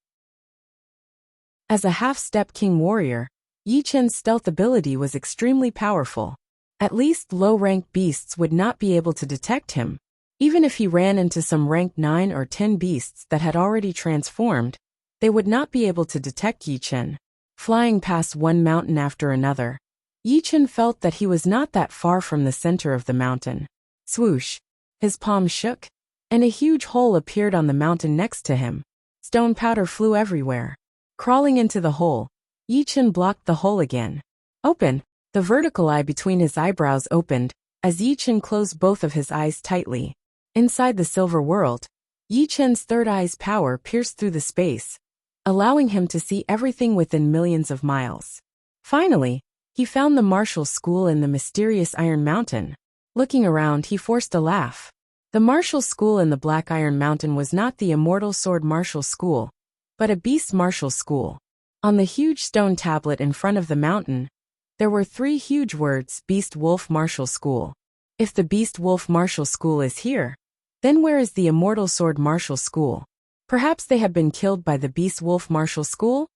As a half-step king warrior, Yi Chun's stealth ability was extremely powerful. At least low-rank beasts would not be able to detect him. Even if he ran into some rank 9 or 10 beasts that had already transformed, they would not be able to detect Yi Chun. Flying past one mountain after another, Yi Chun felt that he was not that far from the center of the mountain. Swoosh! His palm shook, and a huge hole appeared on the mountain next to him. Stone powder flew everywhere. Crawling into the hole, Yi Chun blocked the hole again. Open! The vertical eye between his eyebrows opened, as Yi Chun closed both of his eyes tightly. Inside the silver world, Yi Chun's third eye's power pierced through the space, allowing him to see everything within millions of miles. Finally, he found the martial school in the mysterious Iron Mountain. Looking around, he forced a laugh. The martial school in the Black Iron Mountain was not the Immortal Sword Martial School, but a beast martial school. On the huge stone tablet in front of the mountain, there were 3 huge words: Beast Wolf Martial School. If the Beast Wolf Martial School is here, then where is the Immortal Sword Martial School? Perhaps they had been killed by the Beast Wolf Martial School?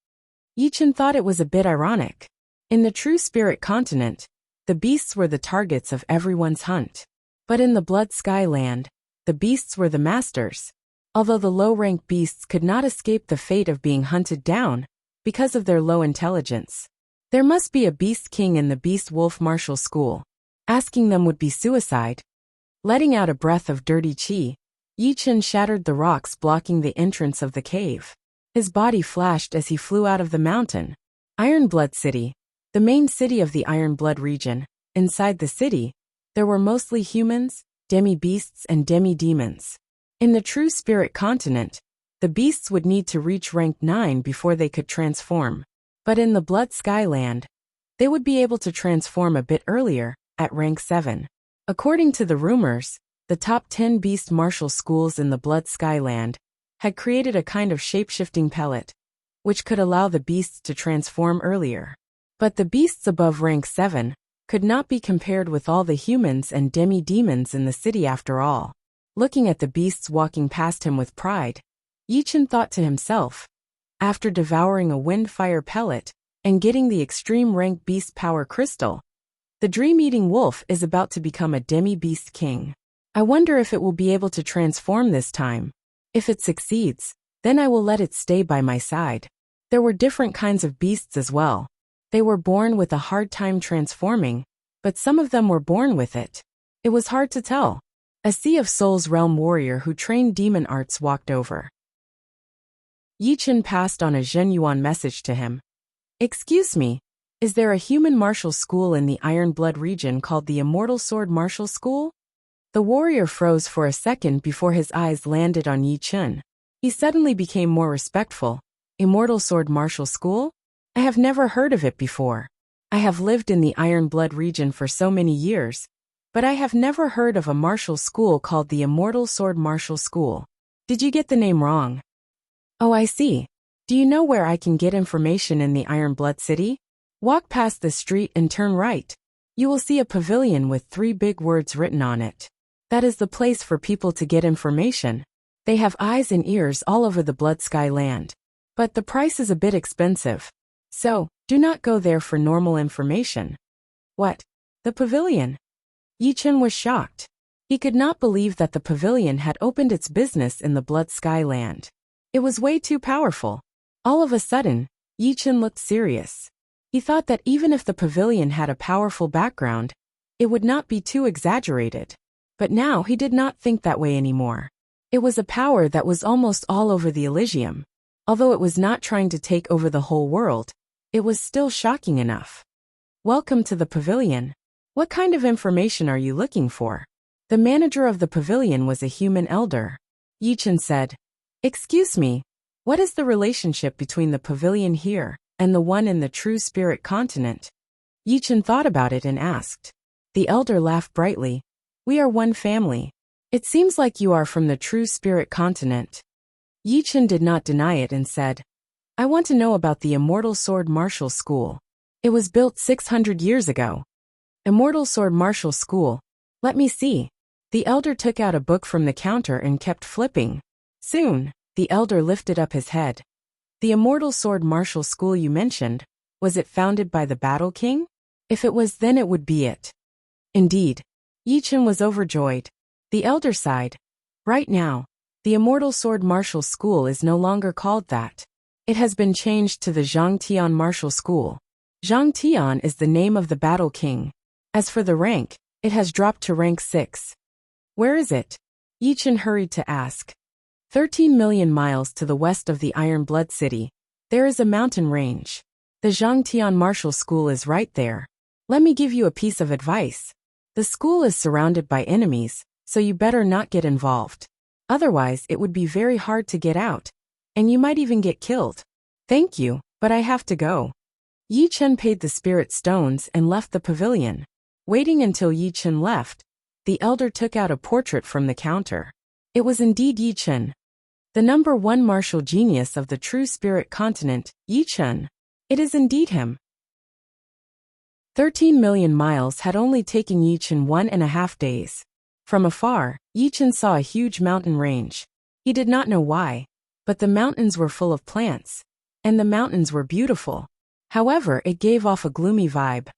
Yi Chun thought it was a bit ironic. In the True Spirit continent, the beasts were the targets of everyone's hunt. But in the Blood Sky Land, the beasts were the masters. Although the low-rank beasts could not escape the fate of being hunted down because of their low intelligence. There must be a beast king in the beast wolf martial school. Asking them would be suicide. Letting out a breath of dirty chi, Yi Chen shattered the rocks blocking the entrance of the cave. His body flashed as he flew out of the mountain. Iron Blood City, the main city of the Iron Blood region. Inside the city, there were mostly humans, demi-beasts and demi-demons. In the true spirit continent, the beasts would need to reach rank 9 before they could transform. But in the Blood Skyland, they would be able to transform a bit earlier, at rank 7. According to the rumors, the top 10 beast martial schools in the Blood Skyland had created a kind of shape-shifting pellet, which could allow the beasts to transform earlier. But the beasts above rank 7 could not be compared with all the humans and demi-demons in the city after all. Looking at the beasts walking past him with pride, Yi Chen thought to himself, after devouring a wind-fire pellet and getting the extreme rank beast power crystal, the dream-eating wolf is about to become a demi-beast king. I wonder if it will be able to transform this time. If it succeeds, then I will let it stay by my side. There were different kinds of beasts as well. They were born with a hard time transforming, but some of them were born with it. It was hard to tell. A Sea of Souls realm warrior who trained demon arts walked over. Yi Chen passed on a Zhenyuan message to him. Excuse me, is there a human martial school in the Iron Blood region called the Immortal Sword Martial School? The warrior froze for a second before his eyes landed on Yi Chen. He suddenly became more respectful. Immortal Sword Martial School? I have never heard of it before. I have lived in the Iron Blood region for so many years, but I have never heard of a martial school called the Immortal Sword Martial School. Did you get the name wrong? Oh, I see. Do you know where I can get information in the Iron Blood City? Walk past the street and turn right. You will see a pavilion with 3 big words written on it. That is the place for people to get information. They have eyes and ears all over the Blood Sky land. But the price is a bit expensive. So, do not go there for normal information. What? The pavilion? Yi Chen was shocked. He could not believe that the pavilion had opened its business in the Blood Sky land. It was way too powerful. All of a sudden, Yi Chen looked serious. He thought that even if the pavilion had a powerful background, it would not be too exaggerated. But now he did not think that way anymore. It was a power that was almost all over the Elysium. Although it was not trying to take over the whole world, it was still shocking enough. Welcome to the pavilion. What kind of information are you looking for? The manager of the pavilion was a human elder. Yi Chen said, Excuse me, what is the relationship between the pavilion here and the one in the true spirit continent? Yi Chen thought about it and asked. The elder laughed brightly. We are one family. It seems like you are from the true spirit continent. Yi Chen did not deny it and said, I want to know about the Immortal Sword Martial School. It was built 600 years ago. Immortal Sword Martial School. Let me see. The elder took out a book from the counter and kept flipping. Soon, the elder lifted up his head. The Immortal Sword Martial School you mentioned, was it founded by the Battle King? If it was, then it would be it. Indeed. Yi Chen was overjoyed. The elder sighed. Right now, the Immortal Sword Martial School is no longer called that. It has been changed to the Zhangtian Martial School. Zhangtian is the name of the Battle King. As for the rank, it has dropped to rank 6. Where is it? Yi Chen hurried to ask. 13 million miles to the west of the Iron Blood City, there is a mountain range. The Zhangtian Martial School is right there. Let me give you a piece of advice. The school is surrounded by enemies, so you better not get involved. Otherwise, it would be very hard to get out, and you might even get killed. Thank you, but I have to go. Yi Chen paid the spirit stones and left the pavilion. Waiting until Yi Chen left, the elder took out a portrait from the counter. It was indeed Yi Chen. The #1 martial genius of the true spirit continent, Yi Chen. It is indeed him. 13 million miles had only taken Yi Chen 1.5 days. From afar, Yi Chen saw a huge mountain range. He did not know why, but the mountains were full of plants, and the mountains were beautiful. However, it gave off a gloomy vibe,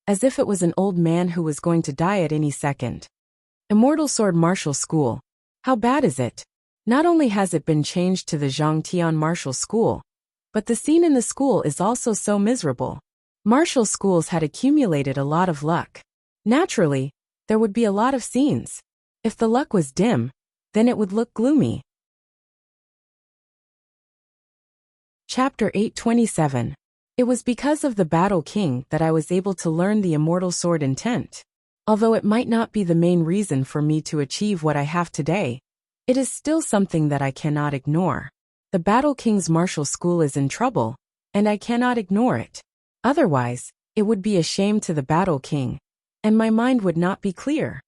as if it was an old man who was going to die at any second. Immortal Sword Martial School. How bad is it? Not only has it been changed to the Zhangtian Martial School, but the scene in the school is also so miserable. Martial schools had accumulated a lot of luck. Naturally, there would be a lot of scenes. If the luck was dim, then it would look gloomy. Chapter 827. It was because of the Battle King that I was able to learn the immortal sword intent. Although it might not be the main reason for me to achieve what I have today, it is still something that I cannot ignore. The Battle King's martial school is in trouble, and I cannot ignore it. Otherwise, it would be a shame to the Battle King, and my mind would not be clear.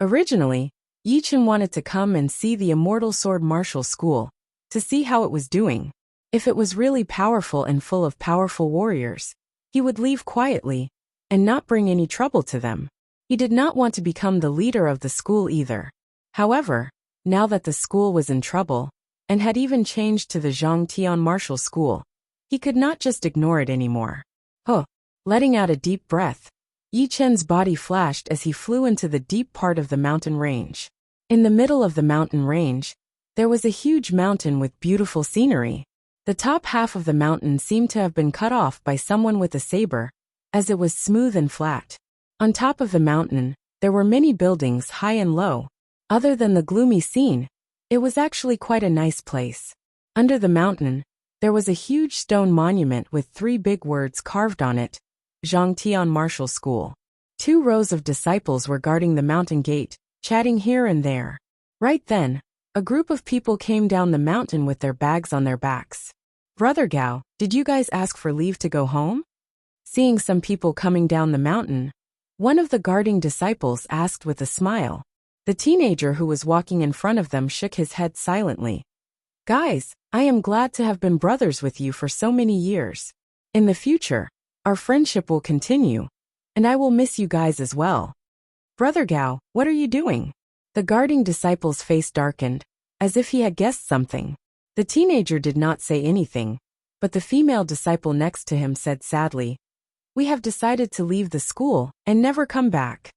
Originally, Yichen wanted to come and see the Immortal Sword Martial School, to see how it was doing. If it was really powerful and full of powerful warriors, he would leave quietly, and not bring any trouble to them. He did not want to become the leader of the school either. However, now that the school was in trouble, and had even changed to the Zhangtian Martial School, he could not just ignore it anymore. Letting out a deep breath, Yichen's body flashed as he flew into the deep part of the mountain range. In the middle of the mountain range, there was a huge mountain with beautiful scenery. The top half of the mountain seemed to have been cut off by someone with a saber, as it was smooth and flat. On top of the mountain, there were many buildings high and low. Other than the gloomy scene, it was actually quite a nice place. Under the mountain, there was a huge stone monument with 3 big words carved on it, Zhangtian Martial School. 2 rows of disciples were guarding the mountain gate, chatting here and there. Right then, a group of people came down the mountain with their bags on their backs. Brother Gao, did you guys ask for leave to go home? Seeing some people coming down the mountain, one of the guarding disciples asked with a smile. The teenager who was walking in front of them shook his head silently. Guys, I am glad to have been brothers with you for so many years. In the future, our friendship will continue, and I will miss you guys as well. Brother Gao, what are you doing? The guarding disciple's face darkened, as if he had guessed something. The teenager did not say anything, but the female disciple next to him said sadly, We have decided to leave the school and never come back.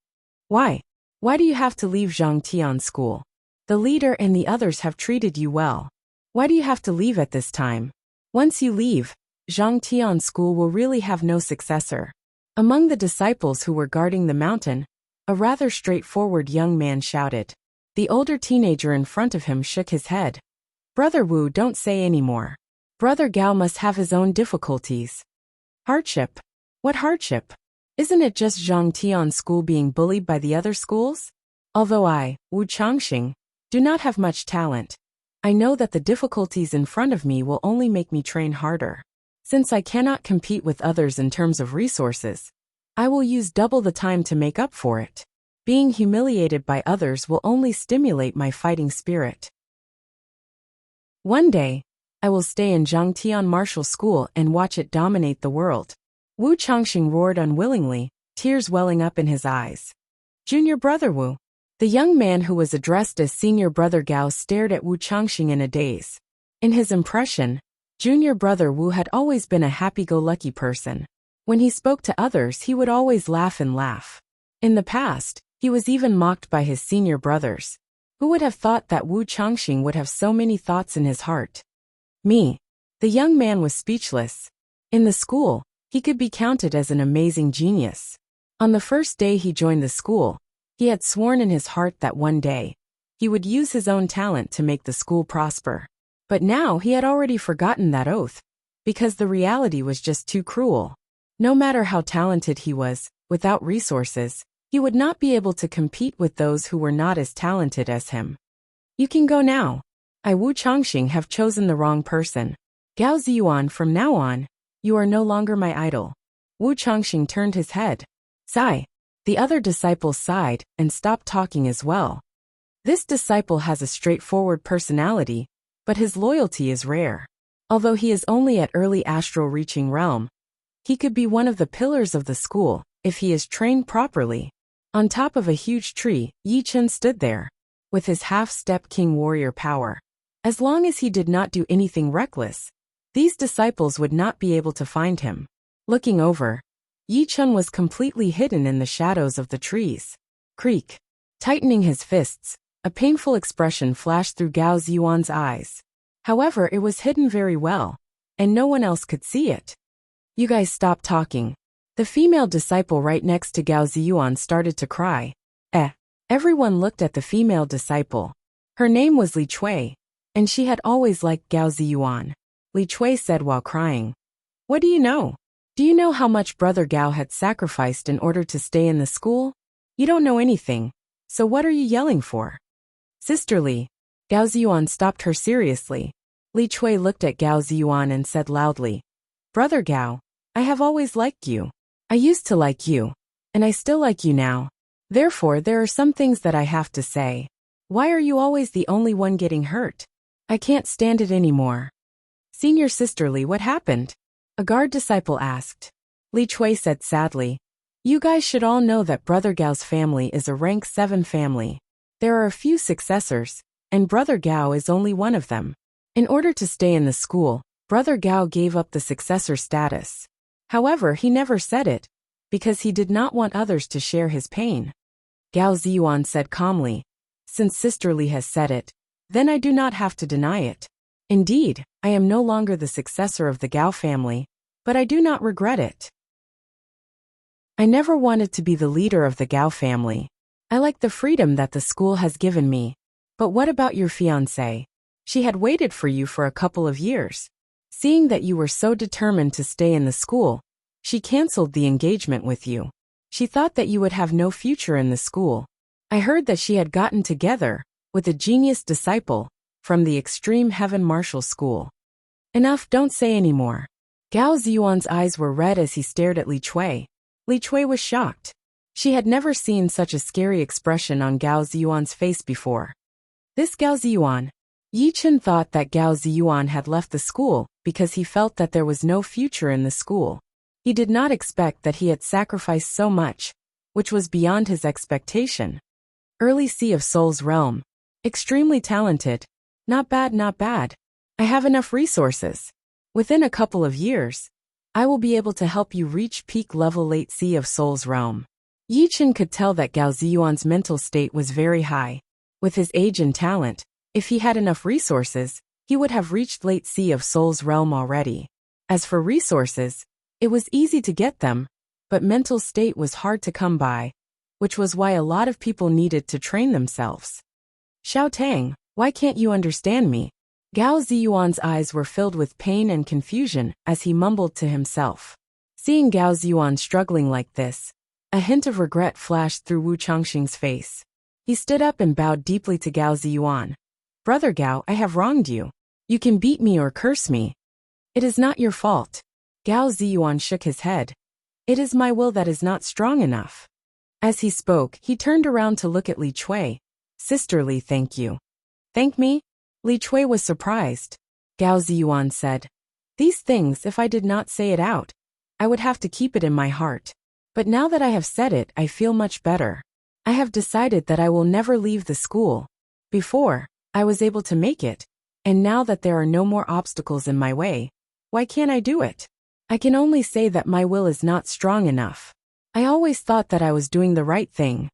Why? Why do you have to leave Zhangtian School? The leader and the others have treated you well. Why do you have to leave at this time? Once you leave, Zhangtian School will really have no successor. Among the disciples who were guarding the mountain, a rather straightforward young man shouted. The older teenager in front of him shook his head. Brother Wu, don't say any more. Brother Gao must have his own difficulties. Hardship? What hardship? Isn't it just Zhangtian School being bullied by the other schools? Although I, Wu Changxing, do not have much talent, I know that the difficulties in front of me will only make me train harder. Since I cannot compete with others in terms of resources, I will use double the time to make up for it. Being humiliated by others will only stimulate my fighting spirit. One day, I will stay in Zhangtian Martial School and watch it dominate the world. Wu Changxing roared unwillingly, tears welling up in his eyes. Junior Brother Wu. The young man who was addressed as Senior Brother Gao stared at Wu Changxing in a daze. In his impression, Junior Brother Wu had always been a happy-go-lucky person. When he spoke to others, he would always laugh and laugh. In the past, he was even mocked by his senior brothers. Who would have thought that Wu Changxing would have so many thoughts in his heart? Me. The young man was speechless. In the school, he could be counted as an amazing genius. On the first day he joined the school, he had sworn in his heart that one day, he would use his own talent to make the school prosper. But now he had already forgotten that oath, because the reality was just too cruel. No matter how talented he was, without resources, he would not be able to compete with those who were not as talented as him. You can go now. I, Wu Changxing, have chosen the wrong person. Gao Ziyuan, from now on, you are no longer my idol. Wu Changxing turned his head. Sigh. The other disciple sighed and stopped talking as well. This disciple has a straightforward personality, but his loyalty is rare. Although he is only at early astral reaching realm, he could be one of the pillars of the school, if he is trained properly. On top of a huge tree, Yi Chen stood there, with his half-step king warrior power. As long as he did not do anything reckless, these disciples would not be able to find him. Looking over, Yi Chen was completely hidden in the shadows of the trees. Creak. Tightening his fists, A painful expression flashed through Gao Ziyuan's eyes. However, it was hidden very well, and no one else could see it. You guys stop talking. The female disciple right next to Gao Ziyuan started to cry. Everyone looked at the female disciple. Her name was Li Chui, and she had always liked Gao Ziyuan. Li Chui said while crying, "What do you know? Do you know how much Brother Gao had sacrificed in order to stay in the school? You don't know anything, so what are you yelling for?" "Sister Li." Gao Ziyuan stopped her seriously. Li Chui looked at Gao Ziyuan and said loudly, "Brother Gao, I have always liked you. I used to like you, and I still like you now. Therefore, there are some things that I have to say. Why are you always the only one getting hurt? I can't stand it anymore." "Senior Sister Li, what happened?" a guard disciple asked. Li Chui said sadly, "You guys should all know that Brother Gao's family is a rank 7 family. There are a few successors, and Brother Gao is only one of them. In order to stay in the school, Brother Gao gave up the successor status. However, he never said it, because he did not want others to share his pain." Gao Ziyuan said calmly, "Since Sister Li has said it, then I do not have to deny it. Indeed, I am no longer the successor of the Gao family, but I do not regret it. I never wanted to be the leader of the Gao family. I like the freedom that the school has given me. But what about your fiancée? She had waited for you for a couple of years. Seeing that you were so determined to stay in the school, she canceled the engagement with you. She thought that you would have no future in the school. I heard that she had gotten together with a genius disciple from the Extreme Heaven Martial School." "Enough, don't say any more." Gao Ziyuan's eyes were red as he stared at Li Chui. Li Chui was shocked. She had never seen such a scary expression on Gao Ziyuan's face before. This Gao Ziyuan. Yi Chen thought that Gao Ziyuan had left the school because he felt that there was no future in the school. He did not expect that he had sacrificed so much, which was beyond his expectation. Early Sea of Soul's realm. Extremely talented. Not bad, not bad. I have enough resources. Within a couple of years, I will be able to help you reach peak level Late Sea of Soul's realm. Yi Chen could tell that Gao Ziyuan's mental state was very high. With his age and talent, if he had enough resources, he would have reached Late Sea of Soul's realm already. As for resources, it was easy to get them, but mental state was hard to come by, which was why a lot of people needed to train themselves. "Xiao Tang, why can't you understand me?" Gao Ziyuan's eyes were filled with pain and confusion as he mumbled to himself. Seeing Gao Ziyuan struggling like this, a hint of regret flashed through Wu Changxing's face. He stood up and bowed deeply to Gao Ziyuan. "Brother Gao, I have wronged you. You can beat me or curse me. It is not your fault." Gao Ziyuan shook his head. "It is my will that is not strong enough." As he spoke, he turned around to look at Li Chui. "Sister Li, thank you." "Thank me?" Li Chui was surprised. Gao Ziyuan said, "These things, if I did not say it out, I would have to keep it in my heart. But now that I have said it, I feel much better. I have decided that I will never leave the school. Before, I was able to make it, and now that there are no more obstacles in my way, why can't I do it? I can only say that my will is not strong enough. I always thought that I was doing the right thing."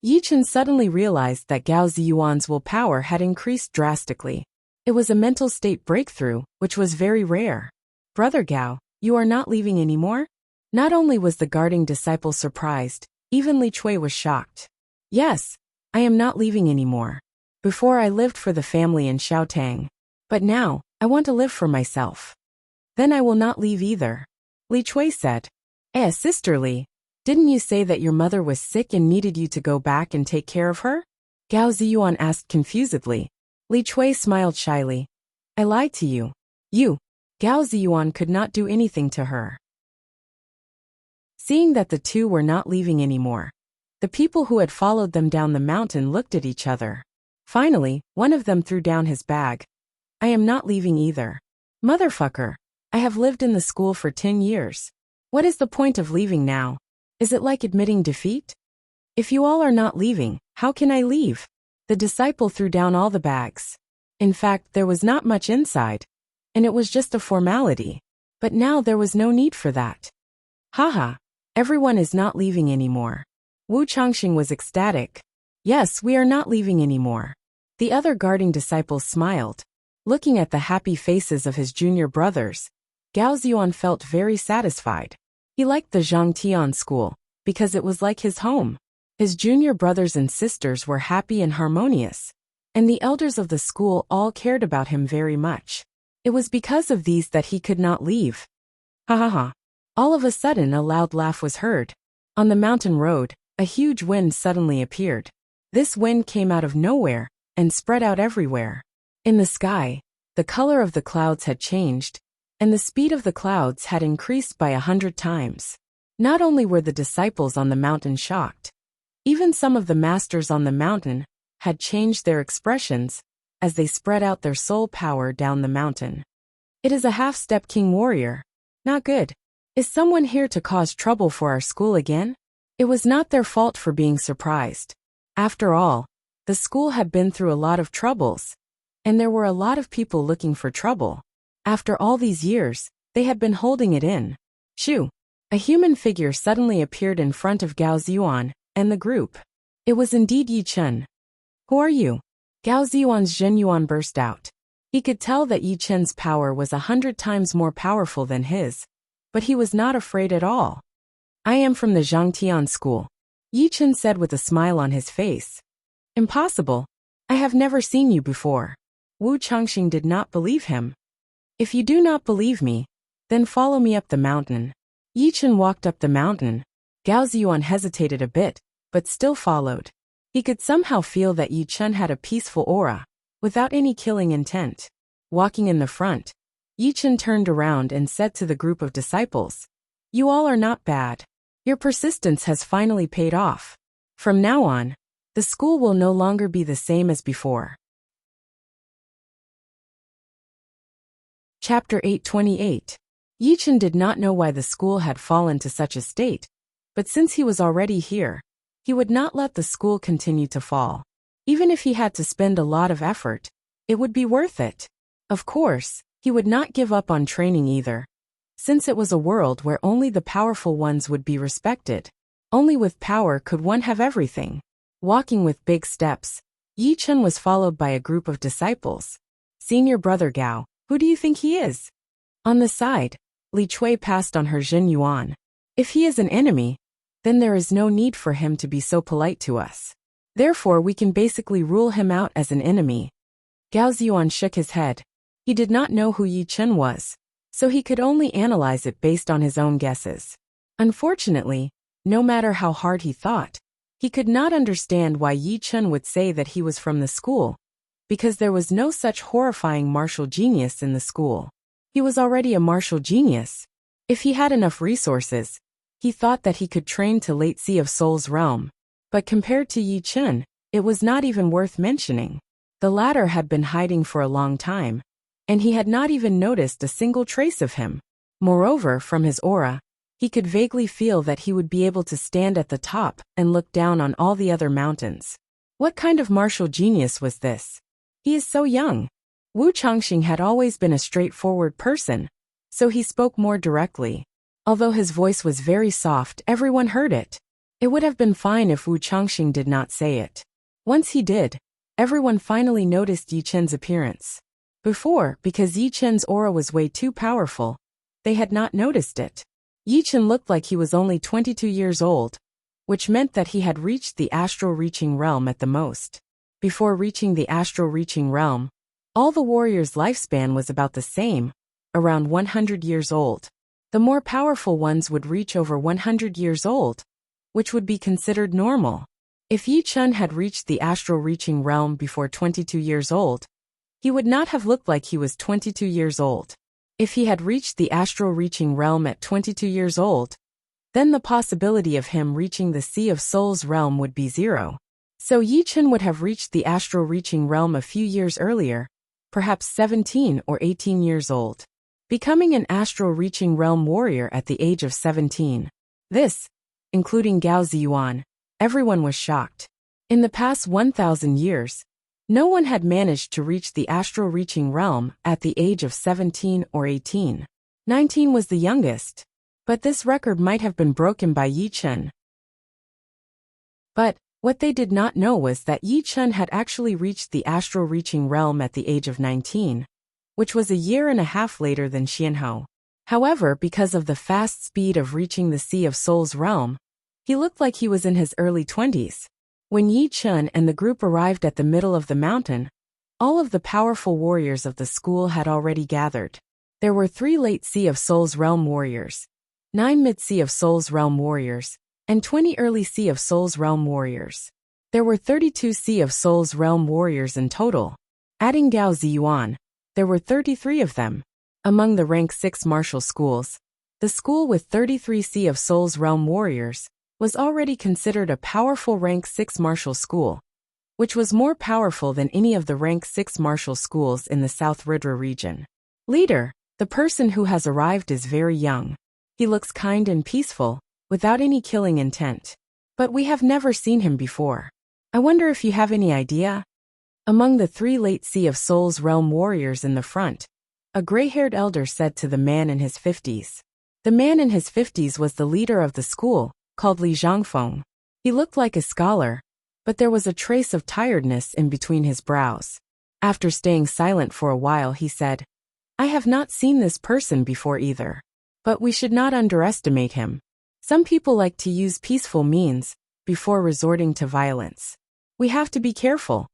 Yi Chen suddenly realized that Gao Ziyuan's willpower had increased drastically. It was a mental state breakthrough, which was very rare. "Brother Gao, you are not leaving anymore?" Not only was the guarding disciple surprised, even Li Chui was shocked. "Yes, I am not leaving anymore. Before I lived for the family in Xiaotang, but now, I want to live for myself. Then I will not leave either." Li Chui said. Sister Li, didn't you say that your mother was sick and needed you to go back and take care of her?" Gao Ziyuan asked confusedly. Li Chui smiled shyly. "I lied to you. You." Gao Ziyuan could not do anything to her. Seeing that the two were not leaving anymore, the people who had followed them down the mountain looked at each other. Finally, one of them threw down his bag. "I am not leaving either. Motherfucker, I have lived in the school for 10 years. What is the point of leaving now? Is it like admitting defeat? If you all are not leaving, how can I leave?" The disciple threw down all the bags. In fact, there was not much inside, and it was just a formality. But now there was no need for that. Haha, everyone is not leaving anymore. Wu Changxing was ecstatic. Yes, we are not leaving anymore. The other guarding disciples smiled. Looking at the happy faces of his junior brothers, Gao Ziyuan felt very satisfied. He liked the Zhangtian school because it was like his home. His junior brothers and sisters were happy and harmonious, and the elders of the school all cared about him very much. It was because of these that he could not leave. Ha ha ha. All of a sudden a loud laugh was heard. On the mountain road, a huge wind suddenly appeared. This wind came out of nowhere and spread out everywhere. In the sky, the color of the clouds had changed, and the speed of the clouds had increased by 100 times. Not only were the disciples on the mountain shocked, even some of the masters on the mountain had changed their expressions as they spread out their soul power down the mountain. It is a half-step king warrior. Not good. Is someone here to cause trouble for our school again? It was not their fault for being surprised. After all, the school had been through a lot of troubles, and there were a lot of people looking for trouble. After all these years, they had been holding it in. Shoo! A human figure suddenly appeared in front of Gao Ziyuan and the group. It was indeed Yi Chen. Who are you? Gao Ziyuan's Zhenyuan burst out. He could tell that Yi Chen's power was 100 times more powerful than his, but he was not afraid at all. I am from the Zhangtian school, Yi Chen said with a smile on his face. Impossible. I have never seen you before. Wu Changxing did not believe him. If you do not believe me, then follow me up the mountain. Yi Chen walked up the mountain. Gao Ziyuan hesitated a bit, but still followed. He could somehow feel that Yi Chen had a peaceful aura, without any killing intent. Walking in the front, Yi Chen turned around and said to the group of disciples, "You all are not bad. Your persistence has finally paid off. From now on, the school will no longer be the same as before." Chapter 828. Yi Chen did not know why the school had fallen to such a state, but since he was already here, he would not let the school continue to fall. Even if he had to spend a lot of effort, it would be worth it. Of course, he would not give up on training either, since it was a world where only the powerful ones would be respected. Only with power could one have everything. Walking with big steps, Yi Chen was followed by a group of disciples. Senior brother Gao, who do you think he is? On the side, Li Chui passed on her Zhenyuan. If he is an enemy, then there is no need for him to be so polite to us. Therefore we can basically rule him out as an enemy. Gao Ziyuan shook his head. He did not know who Yi Chen was, so he could only analyze it based on his own guesses. Unfortunately, no matter how hard he thought, he could not understand why Yi Chen would say that he was from the school, because there was no such horrifying martial genius in the school. He was already a martial genius. If he had enough resources, he thought that he could train to Late Sea of Soul's realm. But compared to Yi Chen, it was not even worth mentioning. The latter had been hiding for a long time, and he had not even noticed a single trace of him. Moreover, from his aura, he could vaguely feel that he would be able to stand at the top and look down on all the other mountains. What kind of martial genius was this? He is so young. Wu Changxing had always been a straightforward person, so he spoke more directly. Although his voice was very soft, everyone heard it. It would have been fine if Wu Changxing did not say it. Once he did, everyone finally noticed Yi Chen's appearance. Before, because Yi Chen's aura was way too powerful, they had not noticed it. Yi Chen looked like he was only 22 years old, which meant that he had reached the astral reaching realm at the most. Before reaching the astral reaching realm, all the warriors' lifespan was about the same, around 100 years old. The more powerful ones would reach over 100 years old, which would be considered normal. If Yi Chen had reached the astral reaching realm before 22 years old, he would not have looked like he was 22 years old. If he had reached the astral reaching realm at 22 years old, then the possibility of him reaching the Sea of Soul's realm would be zero. So Yi Chen would have reached the astral reaching realm a few years earlier, perhaps 17 or 18 years old, becoming an astral reaching realm warrior at the age of 17. This, including Gao Ziyuan, everyone was shocked. In the past 1,000 years, no one had managed to reach the astral reaching realm at the age of 17 or 18. 19 was the youngest, but this record might have been broken by Yi Chen. But, What they did not know was that Yi Chun had actually reached the astral-reaching realm at the age of 19, which was a year and a half later than Xianhou. However, because of the fast speed of reaching the Sea of Souls realm, he looked like he was in his early 20s. When Yi Chun and the group arrived at the middle of the mountain, all of the powerful warriors of the school had already gathered. There were 3 late Sea of Souls realm warriors, 9 mid-Sea of Souls realm warriors, and 20 early Sea of Souls realm warriors. There were 32 Sea of Souls realm warriors in total. Adding Gao Ziyuan, there were 33 of them. Among the rank 6 martial schools, the school with 33 Sea of Souls realm warriors was already considered a powerful rank 6 martial school, which was more powerful than any of the rank 6 martial schools in the South Ridra region. Leader, the person who has arrived is very young. He looks kind and peaceful, without any killing intent. But we have never seen him before. I wonder if you have any idea? Among the 3 late Sea of Souls realm warriors in the front, a gray-haired elder said to the man in his 50s. The man in his 50s was the leader of the school, called Li Zhangfeng. He looked like a scholar, but there was a trace of tiredness in between his brows. After staying silent for a while, he said, I have not seen this person before either. But we should not underestimate him. Some people like to use peaceful means before resorting to violence. We have to be careful.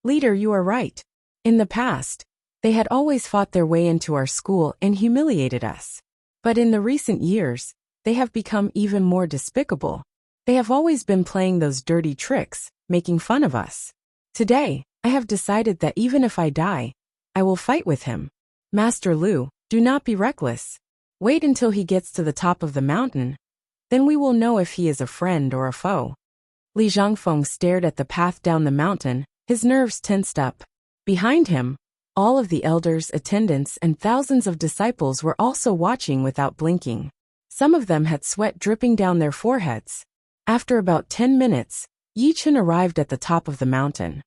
Leader, you are right. In the past, they had always fought their way into our school and humiliated us. But in the recent years, they have become even more despicable. They have always been playing those dirty tricks, making fun of us. Today, I have decided that even if I die, I will fight with him. Master Lu, do not be reckless. Wait until he gets to the top of the mountain. Then we will know if he is a friend or a foe. Li Zhangfeng stared at the path down the mountain, his nerves tensed up. Behind him, all of the elders, attendants, and thousands of disciples were also watching without blinking. Some of them had sweat dripping down their foreheads. After about 10 minutes, Yi Chun arrived at the top of the mountain.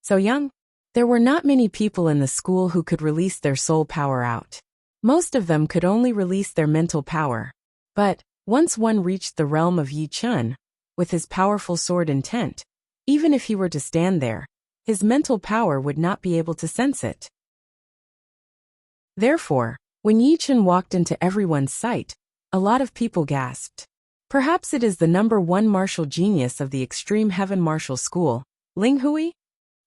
So young? There were not many people in the school who could release their soul power out. Most of them could only release their mental power. But once one reached the realm of Yi Chun, with his powerful sword intent, even if he were to stand there, his mental power would not be able to sense it. Therefore, when Yi Chun walked into everyone's sight, a lot of people gasped. Perhaps it is the #1 martial genius of the Extreme Heaven Martial School, Ling Hui?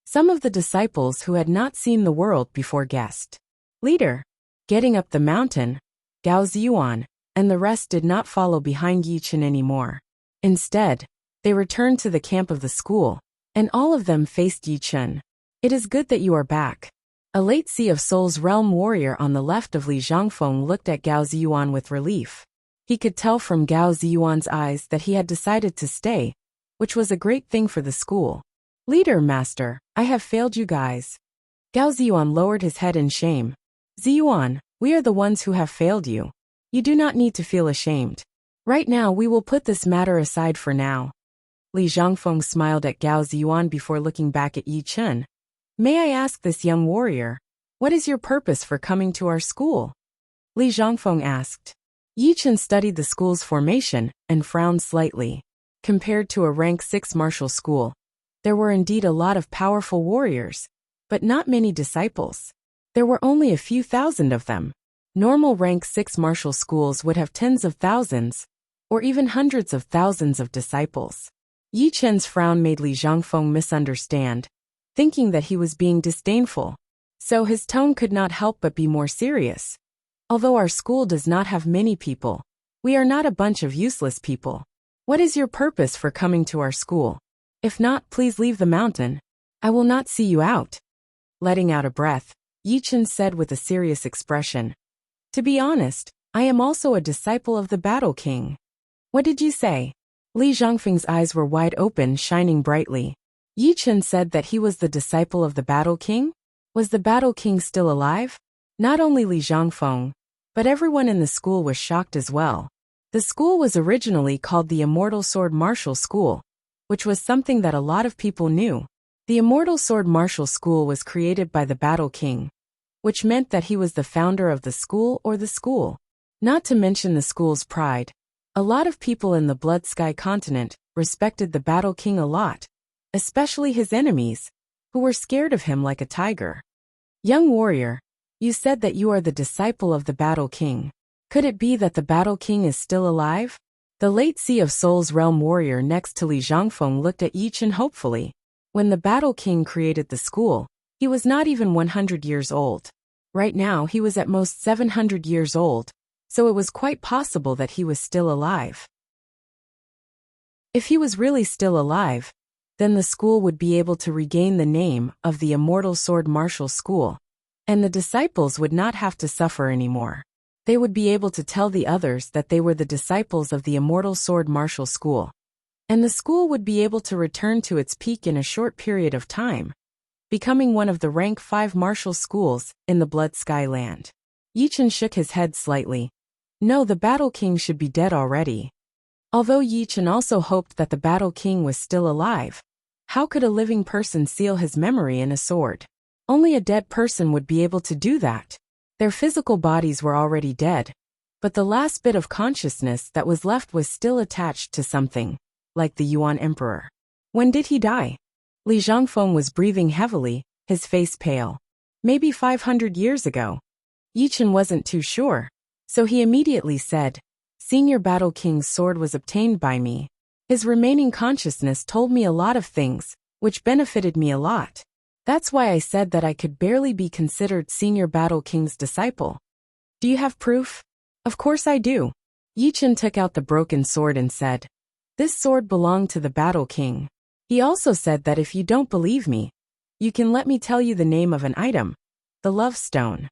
Some of the disciples who had not seen the world before guessed. Leader, getting up the mountain, Gao Ziyuan, and the rest did not follow behind Yi Chun anymore. Instead, they returned to the camp of the school, and all of them faced Yi Chun. It is good that you are back. A late Sea of Souls realm warrior on the left of Li Zhangfeng looked at Gao Ziyuan with relief. He could tell from Gao Ziyuan's eyes that he had decided to stay, which was a great thing for the school. Leader, master, I have failed you guys. Gao Ziyuan lowered his head in shame. Ziyuan, we are the ones who have failed you. You do not need to feel ashamed. Right now we will put this matter aside for now. Li Zhangfeng smiled at Gao Ziyuan before looking back at Yi Chun. May I ask this young warrior, what is your purpose for coming to our school? Li Zhangfeng asked. Yi Chun studied the school's formation and frowned slightly. Compared to a rank 6 martial school, there were indeed a lot of powerful warriors, but not many disciples. There were only a few thousand of them. Normal rank 6 martial schools would have tens of thousands, or even hundreds of thousands of disciples. Yi Chun's frown made Li Zhangfeng misunderstand, thinking that he was being disdainful. So his tone could not help but be more serious. Although our school does not have many people, we are not a bunch of useless people. What is your purpose for coming to our school? If not, please leave the mountain. I will not see you out. Letting out a breath, Yi Chun said with a serious expression. To be honest, I am also a disciple of the Battle King. What did you say? Li Zhangfeng's eyes were wide open, shining brightly. Yi Chun said that he was the disciple of the Battle King? Was the Battle King still alive? Not only Li Zhangfeng, but everyone in the school was shocked as well. The school was originally called the Immortal Sword Martial School, which was something that a lot of people knew. The Immortal Sword Martial School was created by the Battle King, which meant that he was the founder of the school or the school. Not to mention the school's pride, A lot of people in the Blood Sky continent respected the Battle King a lot, especially his enemies, who were scared of him like a tiger. Young warrior, you said that you are the disciple of the Battle King. Could it be that the Battle King is still alive? The late Sea of Souls realm warrior next to Li Zhangfeng looked at Yi Chen hopefully. When the Battle King created the school, he was not even 100 years old. Right now he was at most 700 years old, so it was quite possible that he was still alive. If he was really still alive, then the school would be able to regain the name of the Immortal Sword Martial School, and the disciples would not have to suffer anymore. They would be able to tell the others that they were the disciples of the Immortal Sword Martial School, and the school would be able to return to its peak in a short period of time, becoming one of the rank 5 martial schools in the Blood Sky land. Yi Chen shook his head slightly. No, the Battle King should be dead already. Although Yi Chen also hoped that the Battle King was still alive, how could a living person seal his memory in a sword? Only a dead person would be able to do that. Their physical bodies were already dead, but the last bit of consciousness that was left was still attached to something, like the Yuan Emperor. When did he die? Li Zhangfeng was breathing heavily, his face pale. Maybe 500 years ago. Yi Chen wasn't too sure, so he immediately said, Senior Battle King's sword was obtained by me. His remaining consciousness told me a lot of things, which benefited me a lot. That's why I said that I could barely be considered Senior Battle King's disciple. Do you have proof? Of course I do. Yi Chen took out the broken sword and said, This sword belonged to the Battle King. He also said that if you don't believe me, you can let me tell you the name of an item. The Love Stone.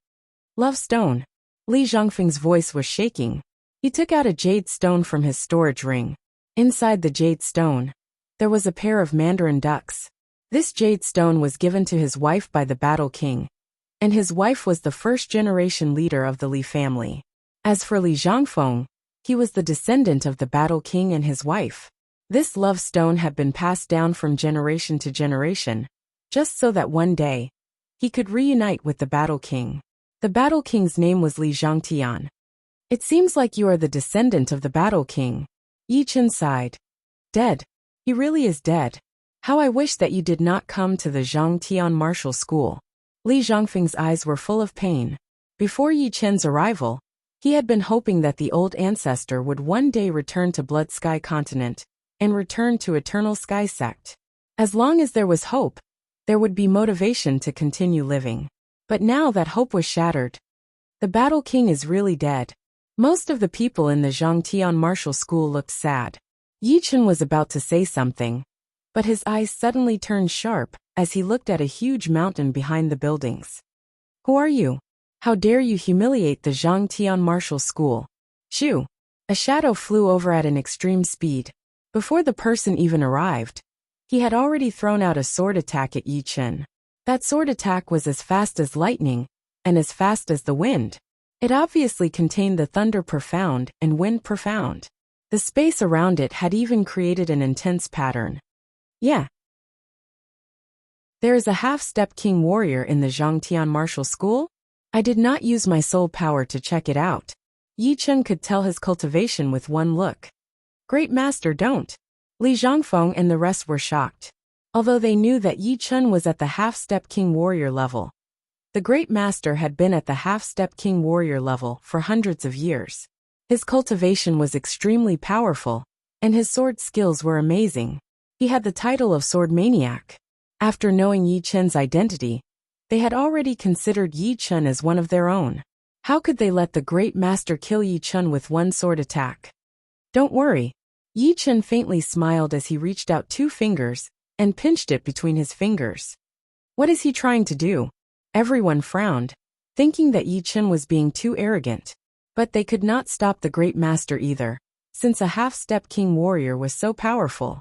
Love Stone. Li Zhangfeng's voice was shaking. He took out a jade stone from his storage ring. Inside the jade stone, there was a pair of mandarin ducks. This jade stone was given to his wife by the Battle King, and his wife was the first-generation leader of the Li family. As for Li Zhangfeng, he was the descendant of the Battle King and his wife. This love stone had been passed down from generation to generation, just so that one day, he could reunite with the Battle King. The Battle King's name was Li Zhangtian. It seems like you are the descendant of the Battle King. Yi Chen sighed. Dead. He really is dead. How I wish that you did not come to the Zhangtian martial school. Li Zhangfeng's eyes were full of pain. Before Yi Chen's arrival, he had been hoping that the old ancestor would one day return to Blood Sky continent, and return to Eternal Sky sect. As long as there was hope, there would be motivation to continue living. But now that hope was shattered. The Battle King is really dead. Most of the people in the Zhangtian martial school looked sad. Yi Chen was about to say something, but his eyes suddenly turned sharp as he looked at a huge mountain behind the buildings. Who are you? How dare you humiliate the Zhangtian martial school? Shoo! A shadow flew over at an extreme speed. Before the person even arrived, he had already thrown out a sword attack at Yi Chen. That sword attack was as fast as lightning, and as fast as the wind. It obviously contained the thunder profound and wind profound. The space around it had even created an intense pattern. Yeah. There is a half-step king warrior in the Zhangtian martial school? I did not use my soul power to check it out. Yi Chen could tell his cultivation with one look. Great master, don't. Li Zhangfeng and the rest were shocked. Although they knew that Yi Chen was at the half-step king warrior level. The great master had been at the half-step king warrior level for hundreds of years. His cultivation was extremely powerful, and his sword skills were amazing. He had the title of sword maniac. After knowing Yi Chen's identity, they had already considered Yi Chen as one of their own. How could they let the great master kill Yi Chen with one sword attack? Don't worry. Yi Chen faintly smiled as he reached out 2 fingers and pinched it between his fingers. What is he trying to do? Everyone frowned, thinking that Yi Chen was being too arrogant. But they could not stop the great master either, since a half-step king warrior was so powerful.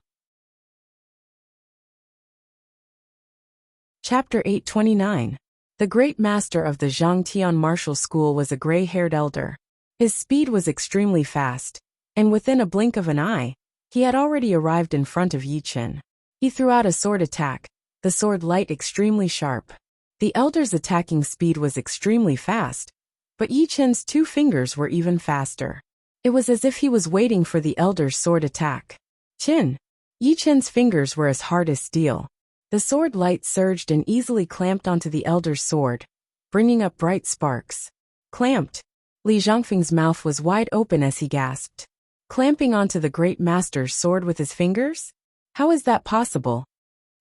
Chapter 829. The great master of the Zhangtian martial school was a gray-haired elder. His speed was extremely fast, and within a blink of an eye, he had already arrived in front of Yi Chen. He threw out a sword attack, the sword light extremely sharp. The elder's attacking speed was extremely fast, but Yi Chen's 2 fingers were even faster. It was as if he was waiting for the elder's sword attack. Chin. Yi Chen's fingers were as hard as steel. The sword light surged and easily clamped onto the elder's sword, bringing up bright sparks. Clamped. Li Zhongfeng's mouth was wide open as he gasped. Clamping onto the great master's sword with his fingers? How is that possible?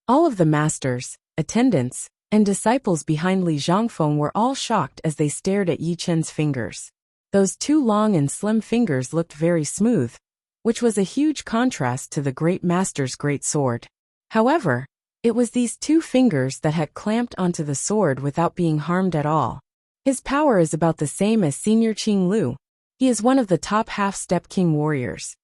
All of the masters, attendants, and disciples behind Li Zhongfeng were all shocked as they stared at Yi Chen's fingers. Those two long and slim fingers looked very smooth, which was a huge contrast to the great master's great sword. However, it was these two fingers that had clamped onto the sword without being harmed at all. His power is about the same as Senior Qing Lu. He is one of the top half-step king warriors.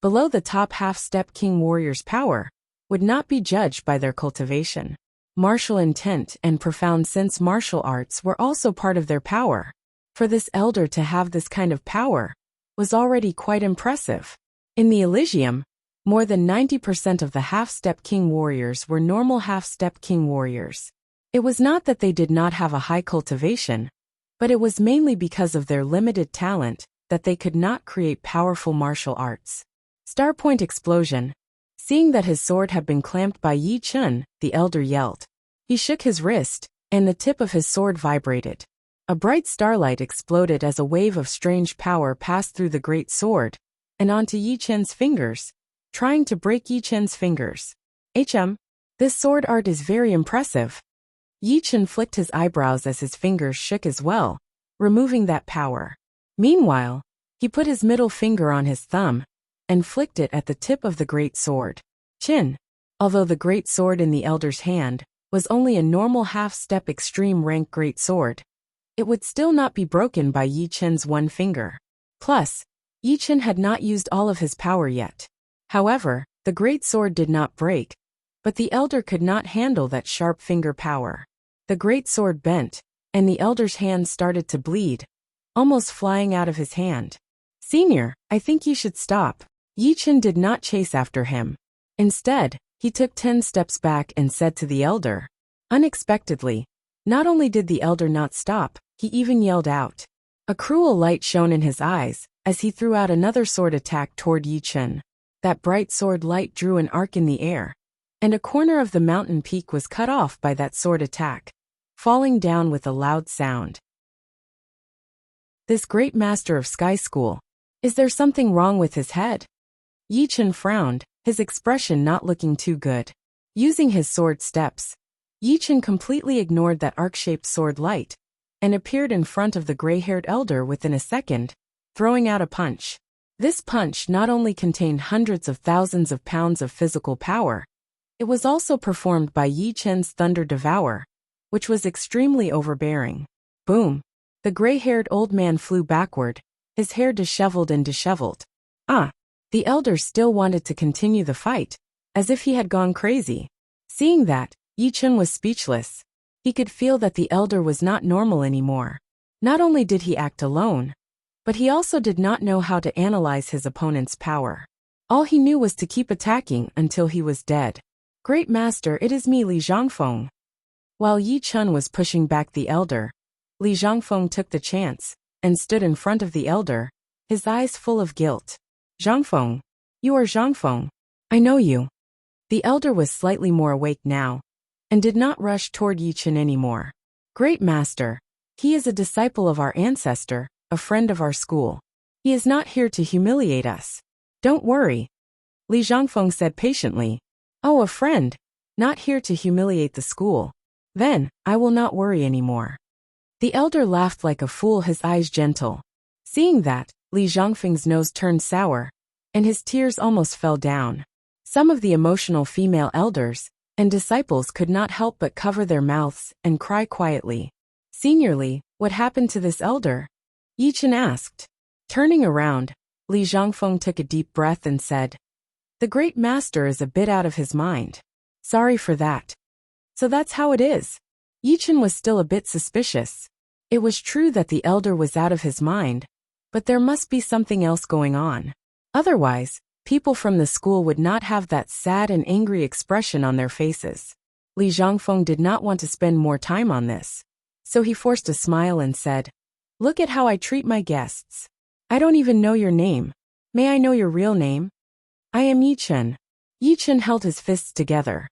Below the top half-step king warriors' power would not be judged by their cultivation. Martial intent and profound sense martial arts were also part of their power. For this elder to have this kind of power was already quite impressive. In the Elysium, more than 90% of the half-step king warriors were normal half-step king warriors. It was not that they did not have a high cultivation, but it was mainly because of their limited talent that they could not create powerful martial arts. Starpoint explosion. Seeing that his sword had been clamped by Yi Chen, the elder yelled. He shook his wrist, and the tip of his sword vibrated. A bright starlight exploded as a wave of strange power passed through the great sword and onto Yi Chen's fingers, trying to break Yi Chen's fingers. This sword art is very impressive. Yi Chen flicked his eyebrows as his fingers shook as well, removing that power. Meanwhile, he put his middle finger on his thumb and flicked it at the tip of the great sword. Chin. Although the great sword in the elder's hand was only a normal half-step extreme rank great sword, it would still not be broken by Yi Chen's one finger. Plus, Yi Chen had not used all of his power yet. However, the great sword did not break, but the elder could not handle that sharp finger power. The great sword bent, and the elder's hand started to bleed, almost flying out of his hand. Senior, I think you should stop. Yi Chen did not chase after him. Instead, he took 10 steps back and said to the elder. Unexpectedly, not only did the elder not stop, he even yelled out. A cruel light shone in his eyes as he threw out another sword attack toward Yi Chen. That bright sword light drew an arc in the air, and a corner of the mountain peak was cut off by that sword attack, falling down with a loud sound. This great master of Sky School, is there something wrong with his head? Yi Chen frowned, his expression not looking too good. Using his sword steps, Yi Chen completely ignored that arc-shaped sword light and appeared in front of the gray-haired elder within a second, throwing out a punch. This punch not only contained hundreds of thousands of pounds of physical power, it was also performed by Yi Chen's Thunder Devour, which was extremely overbearing. Boom! The gray-haired old man flew backward, his hair disheveled and disheveled. The elder still wanted to continue the fight, as if he had gone crazy. Seeing that, Yi Chen was speechless. He could feel that the elder was not normal anymore. Not only did he act alone, but he also did not know how to analyze his opponent's power. All he knew was to keep attacking until he was dead. Great Master, it is me, Li Zhongfeng. While Yi Chen was pushing back the elder, Li Zhongfeng took the chance and stood in front of the elder, his eyes full of guilt. Zhongfeng. You are Zhongfeng. I know you. The elder was slightly more awake now, and did not rush toward Yi Chen anymore. Great Master, he is a disciple of our ancestor, a friend of our school. He is not here to humiliate us. Don't worry. Li Zhongfeng said patiently. Oh, a friend, not here to humiliate the school. Then, I will not worry anymore. The elder laughed like a fool, his eyes gentle. Seeing that, Li Zhongfeng's nose turned sour, and his tears almost fell down. Some of the emotional female elders and disciples could not help but cover their mouths and cry quietly. Seniorly, what happened to this elder? Yi Chen asked. Turning around, Li Zhongfeng took a deep breath and said, The great master is a bit out of his mind. Sorry for that. So that's how it is. Yi Chen was still a bit suspicious. It was true that the elder was out of his mind, but there must be something else going on. Otherwise, people from the school would not have that sad and angry expression on their faces. Li Zhongfeng did not want to spend more time on this, so he forced a smile and said, Look at how I treat my guests. I don't even know your name. May I know your real name? I am Yi Chen. Yi Chen held his fists together.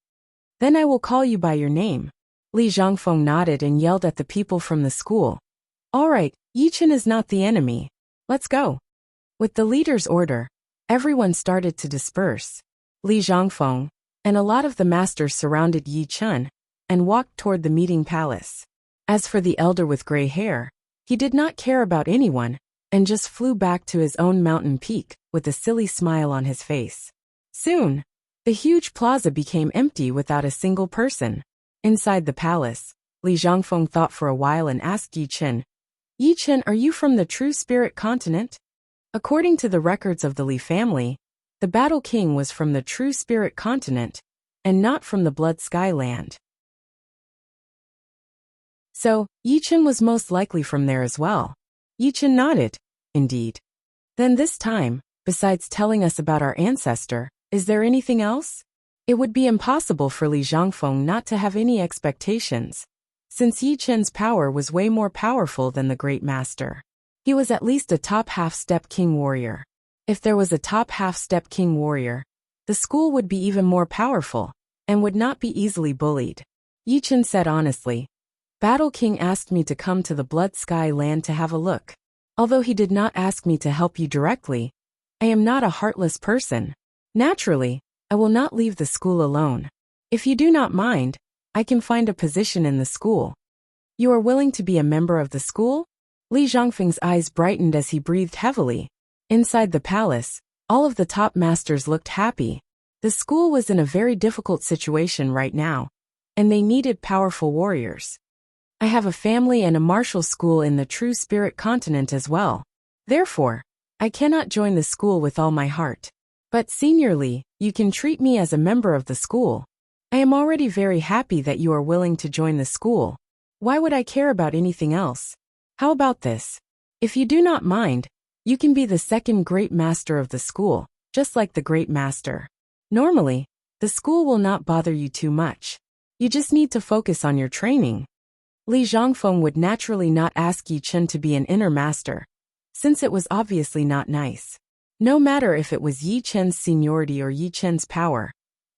Then I will call you by your name. Li Zhangfeng nodded and yelled at the people from the school. All right, Yi Chen is not the enemy. Let's go. With the leader's order, everyone started to disperse. Li Zhangfeng and a lot of the masters surrounded Yi Chen and walked toward the meeting palace. As for the elder with gray hair, he did not care about anyone and just flew back to his own mountain peak with a silly smile on his face. Soon, the huge plaza became empty without a single person. Inside the palace, Li Zhangfeng thought for a while and asked Yi Chen, Yi Chen, are you from the True Spirit continent? According to the records of the Li family, the Battle King was from the True Spirit continent and not from the Blood Sky land. So, Yi Chen was most likely from there as well. Yi Chen nodded. Indeed. Then this time, besides telling us about our ancestor, is there anything else? It would be impossible for Li Zhangfeng not to have any expectations, since Yi Chen's power was way more powerful than the Great Master. He was at least a top half-step king warrior. If there was a top half-step king warrior, the school would be even more powerful and would not be easily bullied. Yi Chen said honestly, Battle King asked me to come to the Blood Sky land to have a look. Although he did not ask me to help you directly, I am not a heartless person. Naturally, I will not leave the school alone. If you do not mind, I can find a position in the school. You are willing to be a member of the school? Li Zhangfeng's eyes brightened as he breathed heavily. Inside the palace, all of the top masters looked happy. The school was in a very difficult situation right now, and they needed powerful warriors. I have a family and a martial school in the True Spirit continent as well. Therefore, I cannot join the school with all my heart. But Senior Li, you can treat me as a member of the school. I am already very happy that you are willing to join the school. Why would I care about anything else? How about this? If you do not mind, you can be the second Great Master of the school, just like the Great Master. Normally, the school will not bother you too much. You just need to focus on your training. Li Zhangfeng would naturally not ask Yi Chen to be an inner master, since it was obviously not nice. No matter if it was Yi Chen's seniority or Yi Chen's power,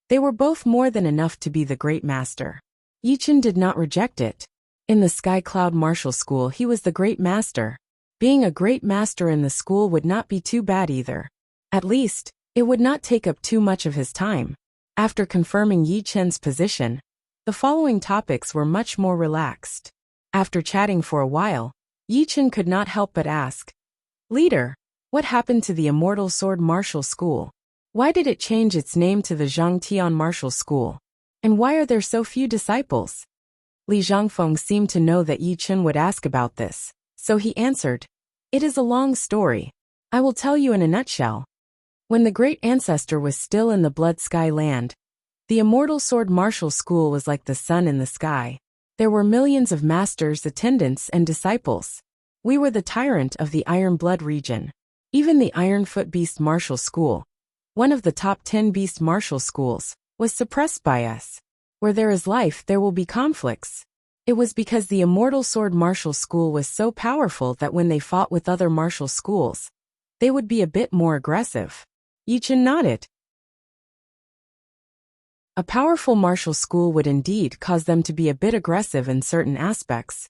they were both more than enough to be the Great Master. Yi Chen did not reject it. In the Sky Cloud Martial School he was the Great Master. Being a Great Master in the school would not be too bad either. At least, it would not take up too much of his time. After confirming Yi Chen's position, the following topics were much more relaxed. After chatting for a while, Yi Chen could not help but ask, Leader, what happened to the Immortal Sword Martial School? Why did it change its name to the Zhang Tian Martial School? And why are there so few disciples? Li Zhangfeng seemed to know that Yi Chen would ask about this, so he answered, It is a long story. I will tell you in a nutshell. When the Great Ancestor was still in the Blood Sky land, the Immortal Sword Martial School was like the sun in the sky. There were millions of masters, attendants, and disciples. We were the tyrant of the Iron Blood region. Even the Iron Foot Beast Martial School, one of the top 10 beast martial schools, was suppressed by us. Where there is life, there will be conflicts. It was because the Immortal Sword Martial School was so powerful that when they fought with other martial schools, they would be a bit more aggressive. Yi Chen nodded. A powerful martial school would indeed cause them to be a bit aggressive in certain aspects,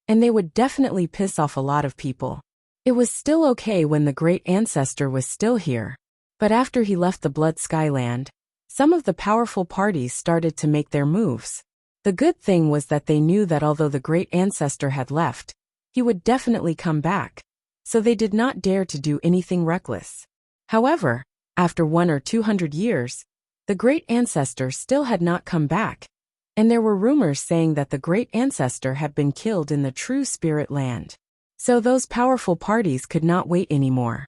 and they would definitely piss off a lot of people. It was still okay when the Great Ancestor was still here, but after he left the Blood Sky land, some of the powerful parties started to make their moves. The good thing was that they knew that although the Great Ancestor had left, he would definitely come back, so they did not dare to do anything reckless. However, after 100 or 200 years, the Great Ancestor still had not come back, and there were rumors saying that the Great Ancestor had been killed in the True Spirit land. So those powerful parties could not wait anymore.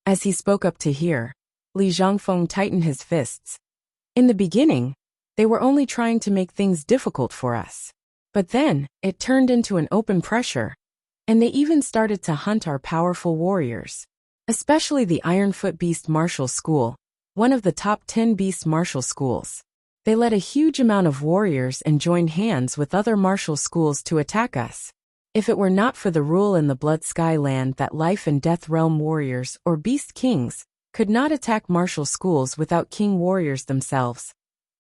As he spoke up to hear, Li Zhangfeng tightened his fists. In the beginning, they were only trying to make things difficult for us. But then, it turned into an open pressure, and they even started to hunt our powerful warriors. Especially the Ironfoot Beast Martial School, one of the top 10 beast martial schools. They led a huge amount of warriors and joined hands with other martial schools to attack us. If it were not for the rule in the Blood Sky Land that life and death realm warriors or beast kings could not attack martial schools without king warriors themselves,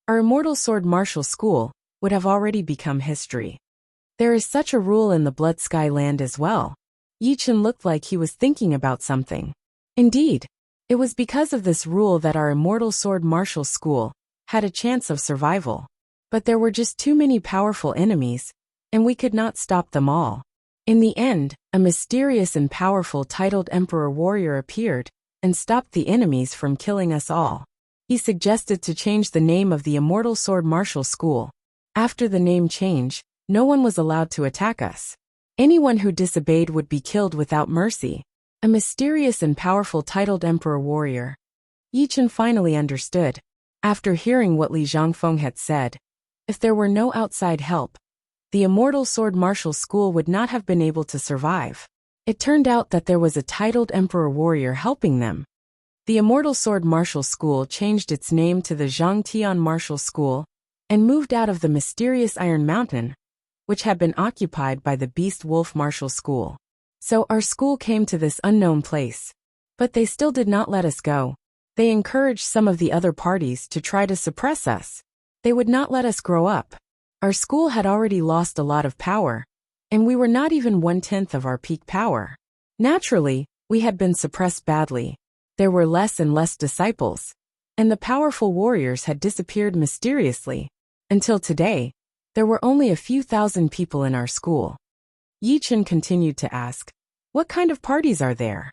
our immortal sword martial school would have already become history. There is such a rule in the Blood Sky Land as well. Yichen looked like he was thinking about something. Indeed, it was because of this rule that our immortal sword martial school had a chance of survival. But there were just too many powerful enemies, and we could not stop them all. In the end, a mysterious and powerful titled Emperor Warrior appeared and stopped the enemies from killing us all. He suggested to change the name of the Immortal Sword Martial School. After the name change, no one was allowed to attack us. Anyone who disobeyed would be killed without mercy. A mysterious and powerful titled Emperor Warrior. Yichen finally understood, after hearing what Li Zhangfeng had said. If there were no outside help, the Immortal Sword Martial School would not have been able to survive. It turned out that there was a titled Emperor Warrior helping them. The Immortal Sword Martial School changed its name to the Zhangtian Martial School and moved out of the mysterious Iron Mountain, which had been occupied by the Beast Wolf Martial School. So our school came to this unknown place. But they still did not let us go. They encouraged some of the other parties to try to suppress us. They would not let us grow up. Our school had already lost a lot of power, and we were not even 1/10 of our peak power. Naturally, we had been suppressed badly. There were less and less disciples, and the powerful warriors had disappeared mysteriously. Until today, there were only a few thousand people in our school. Yichen continued to ask, "What kind of parties are there?"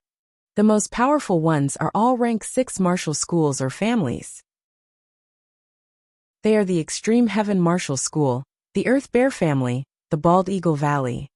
"The most powerful ones are all rank 6 martial schools or families. They are the Extreme Heaven Martial School, the Earth Bear Family, the Bald Eagle Valley."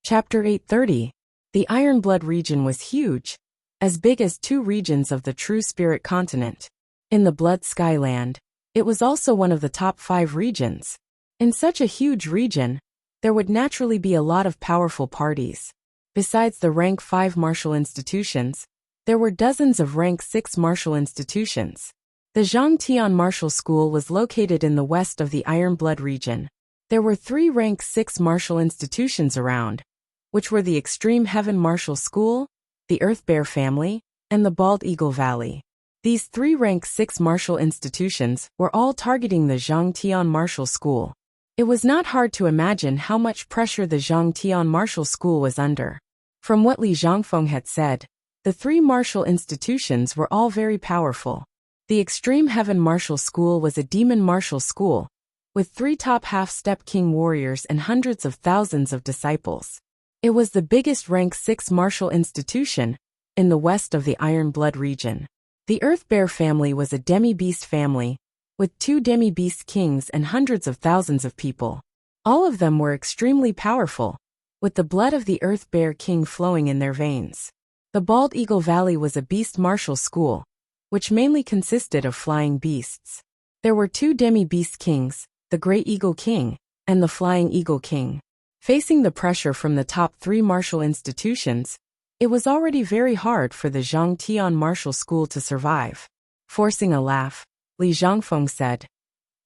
Chapter 830. The Iron Blood region was huge, as big as 2 regions of the True Spirit continent. In the Blood Sky Land, it was also one of the top 5 regions. In such a huge region, there would naturally be a lot of powerful parties. Besides the rank 5 martial institutions, there were dozens of rank 6 martial institutions. The Zhangtian Martial School was located in the west of the Iron Blood region. There were 3 rank 6 martial institutions around, which were the Extreme Heaven Martial School, the Earth Bear Family, and the Bald Eagle Valley. These 3 rank 6 martial institutions were all targeting the Zhangtian Martial School. It was not hard to imagine how much pressure the Zhangtian Martial School was under. From what Li Zhangfeng had said, the 3 martial institutions were all very powerful. The Extreme Heaven Martial School was a demon martial school, with 3 top half-step king warriors and hundreds of thousands of disciples. It was the biggest rank 6 martial institution in the west of the Iron Blood region. The Earth Bear Family was a demi-beast family, with 2 demi-beast kings and hundreds of thousands of people. All of them were extremely powerful, with the blood of the Earth Bear King flowing in their veins. The Bald Eagle Valley was a beast martial school, which mainly consisted of flying beasts. There were 2 demi-beast kings, the Great Eagle King and the Flying Eagle King. Facing the pressure from the top 3 martial institutions, it was already very hard for the Zhangtian Martial School to survive. Forcing a laugh, Li Zhangfeng said,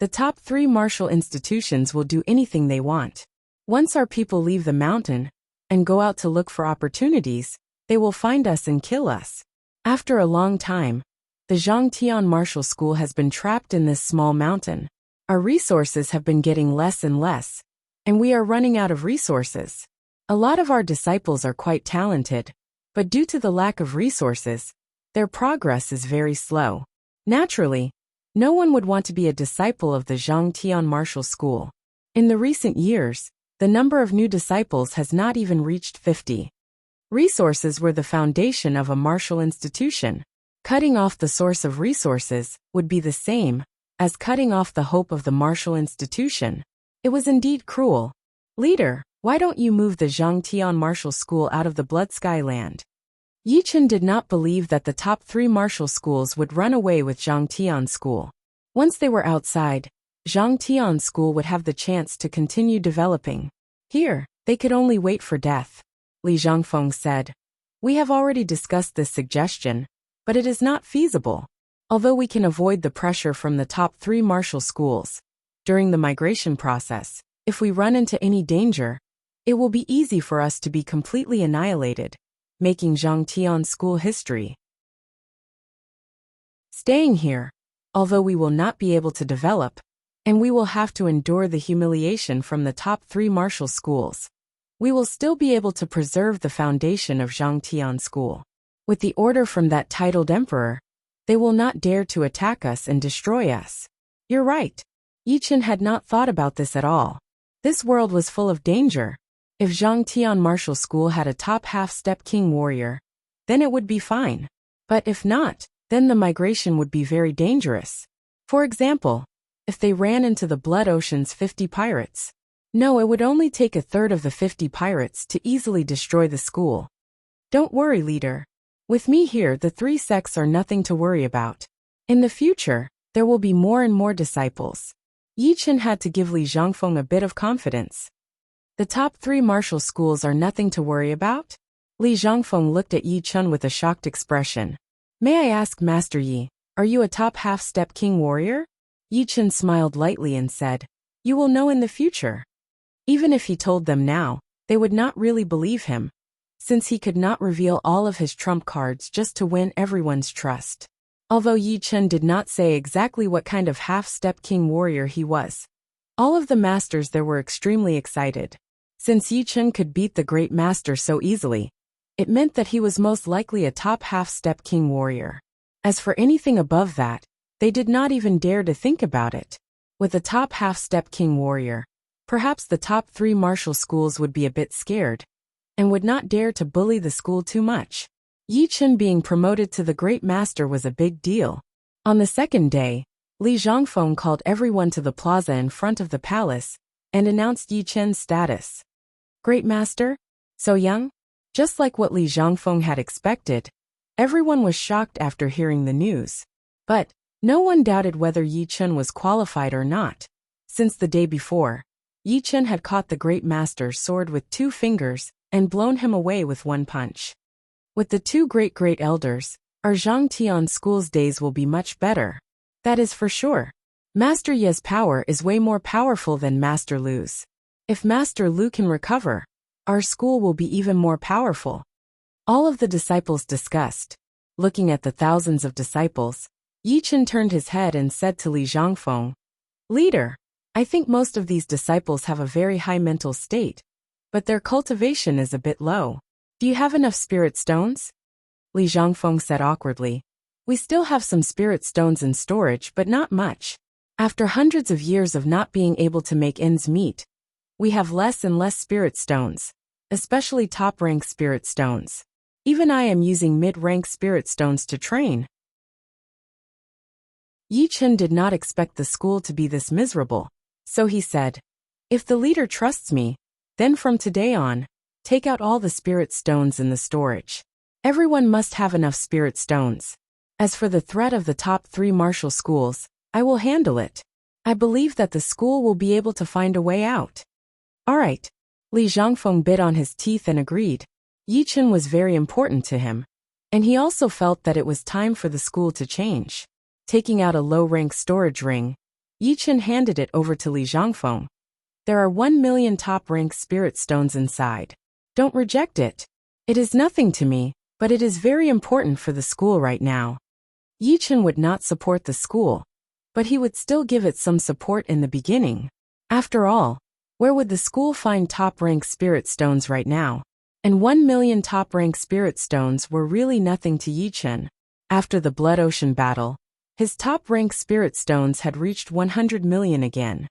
"The top 3 martial institutions will do anything they want. Once our people leave the mountain and go out to look for opportunities, they will find us and kill us." After a long time, the Zhangtian Martial School has been trapped in this small mountain. Our resources have been getting less and less, and we are running out of resources. A lot of our disciples are quite talented, but due to the lack of resources, their progress is very slow. Naturally, no one would want to be a disciple of the Zhangtian Martial School. In the recent years, the number of new disciples has not even reached 50. Resources were the foundation of a martial institution. Cutting off the source of resources would be the same as cutting off the hope of the martial institution. It was indeed cruel. "Leader, why don't you move the Zhangtian Martial School out of the Blood Sky Land?" Yichen did not believe that the top 3 martial schools would run away with Zhangtian School. Once they were outside, Zhangtian School would have the chance to continue developing. Here, they could only wait for death. Li Zhangfeng said, "We have already discussed this suggestion, but it is not feasible. Although we can avoid the pressure from the top 3 martial schools, During the migration process, if we run into any danger, it will be easy for us to be completely annihilated, making Zhangtian school history. Staying here, although we will not be able to develop, and we will have to endure the humiliation from the top 3 martial schools, we will still be able to preserve the foundation of Zhangtian school. With the order from that titled emperor, they will not dare to attack us and destroy us. You're right. Yichen had not thought about this at all. This world was full of danger. If Zhangtian martial school had a top half-step king warrior, then it would be fine. But if not, then the migration would be very dangerous. For example, if they ran into the Blood Ocean's 50 pirates. No, it would only take 1/3 of the 50 pirates to easily destroy the school. Don't worry, leader. With me here, the 3 sects are nothing to worry about. In the future, there will be more and more disciples. Yichen had to give Li Zhangfeng a bit of confidence. The top 3 martial schools are nothing to worry about? Li Zhangfeng looked at Yichen with a shocked expression. May I ask, Master Yi, are you a top half-step king warrior? Yichen smiled lightly and said, you will know in the future. Even if he told them now, they would not really believe him, since he could not reveal all of his trump cards just to win everyone's trust. Although Yichen did not say exactly what kind of half-step king warrior he was, all of the masters there were extremely excited. Since Yichen could beat the great master so easily, it meant that he was most likely a top half-step king warrior. As for anything above that, they did not even dare to think about it. With a top half-step king warrior, perhaps the top 3 martial schools would be a bit scared, and would not dare to bully the school too much. Yichen being promoted to the great master was a big deal. On the second day, Li Zhangfeng called everyone to the plaza in front of the palace, and announced Yichen's status. Great master? So young? Just like what Li Zhangfeng had expected, everyone was shocked after hearing the news. But no one doubted whether Yichen was qualified or not. Since the day before, Yichen had caught the great master's sword with 2 fingers and blown him away with 1 punch. With the 2 great elders, our Zhangtian school's days will be much better. That is for sure. Master Ye's power is way more powerful than Master Lu's. If Master Lu can recover, our school will be even more powerful. All of the disciples discussed. Looking at the thousands of disciples, Yichen turned his head and said to Li Zhangfeng, Leader, I think most of these disciples have a very high mental state, but their cultivation is a bit low. Do you have enough spirit stones? Li Zhangfeng said awkwardly. We still have some spirit stones in storage, but not much. After hundreds of years of not being able to make ends meet, we have less and less spirit stones, especially top-rank spirit stones. Even I am using mid-rank spirit stones to train. Yichen did not expect the school to be this miserable, so he said, if the leader trusts me, then from today on, take out all the spirit stones in the storage. Everyone must have enough spirit stones. As for the threat of the top 3 martial schools, I will handle it. I believe that the school will be able to find a way out. All right. Li Zhangfeng bit on his teeth and agreed. Yichen was very important to him, and he also felt that it was time for the school to change. Taking out a low-rank storage ring, Yichen handed it over to Li Zhangfeng. There are 1 million top-rank spirit stones inside. Don't reject it. It is nothing to me, but it is very important for the school right now. Yichen would not support the school, but he would still give it some support in the beginning. After all, where would the school find top-rank spirit stones right now? And 1 million top-rank spirit stones were really nothing to Yichen. After the Blood Ocean battle, his top-rank spirit stones had reached 100 million again.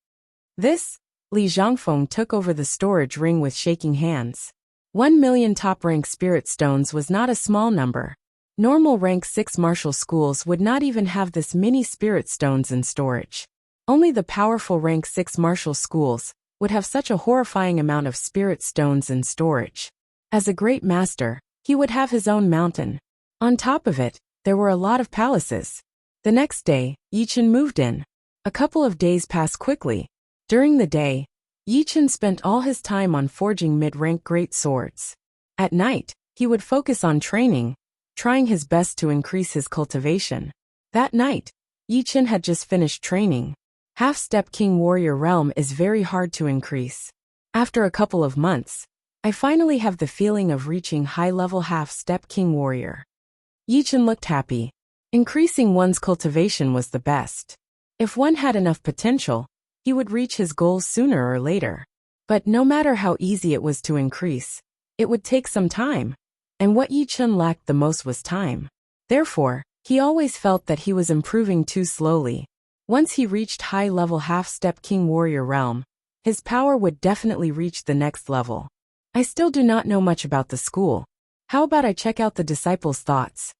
This, Li Zhangfeng took over the storage ring with shaking hands. 1 million top-rank spirit stones was not a small number. Normal rank 6 martial schools would not even have this many spirit stones in storage. Only the powerful rank 6 martial schools would have such a horrifying amount of spirit stones in storage. As a great master, he would have his own mountain. On top of it, there were a lot of palaces. The next day, Yichen moved in. A couple of days passed quickly. During the day, Yichen spent all his time on forging mid-rank great swords. At night, he would focus on training, trying his best to increase his cultivation. That night, Yichen had just finished training. Half-step king warrior realm is very hard to increase. After a couple of months, I finally have the feeling of reaching high-level half-step king warrior. Yichen looked happy. Increasing one's cultivation was the best. If one had enough potential, he would reach his goals sooner or later. But no matter how easy it was to increase, it would take some time. And what Yichen lacked the most was time. Therefore, he always felt that he was improving too slowly. Once he reached high-level half-step king warrior realm, his power would definitely reach the next level. I still do not know much about the school. How about I check out the disciples' thoughts?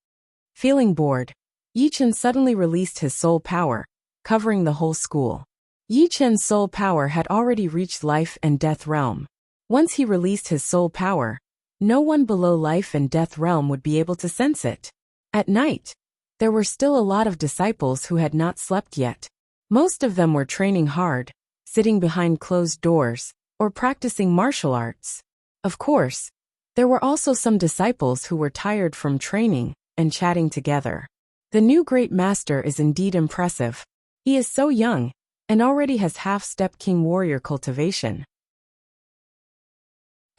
Feeling bored, Yichen suddenly released his soul power, covering the whole school. Yichen's soul power had already reached life and death realm. Once he released his soul power, no one below life and death realm would be able to sense it. At night, there were still a lot of disciples who had not slept yet. Most of them were training hard, sitting behind closed doors, or practicing martial arts. Of course, there were also some disciples who were tired from training and chatting together. The new great master is indeed impressive. He is so young, and already has half-step king warrior cultivation.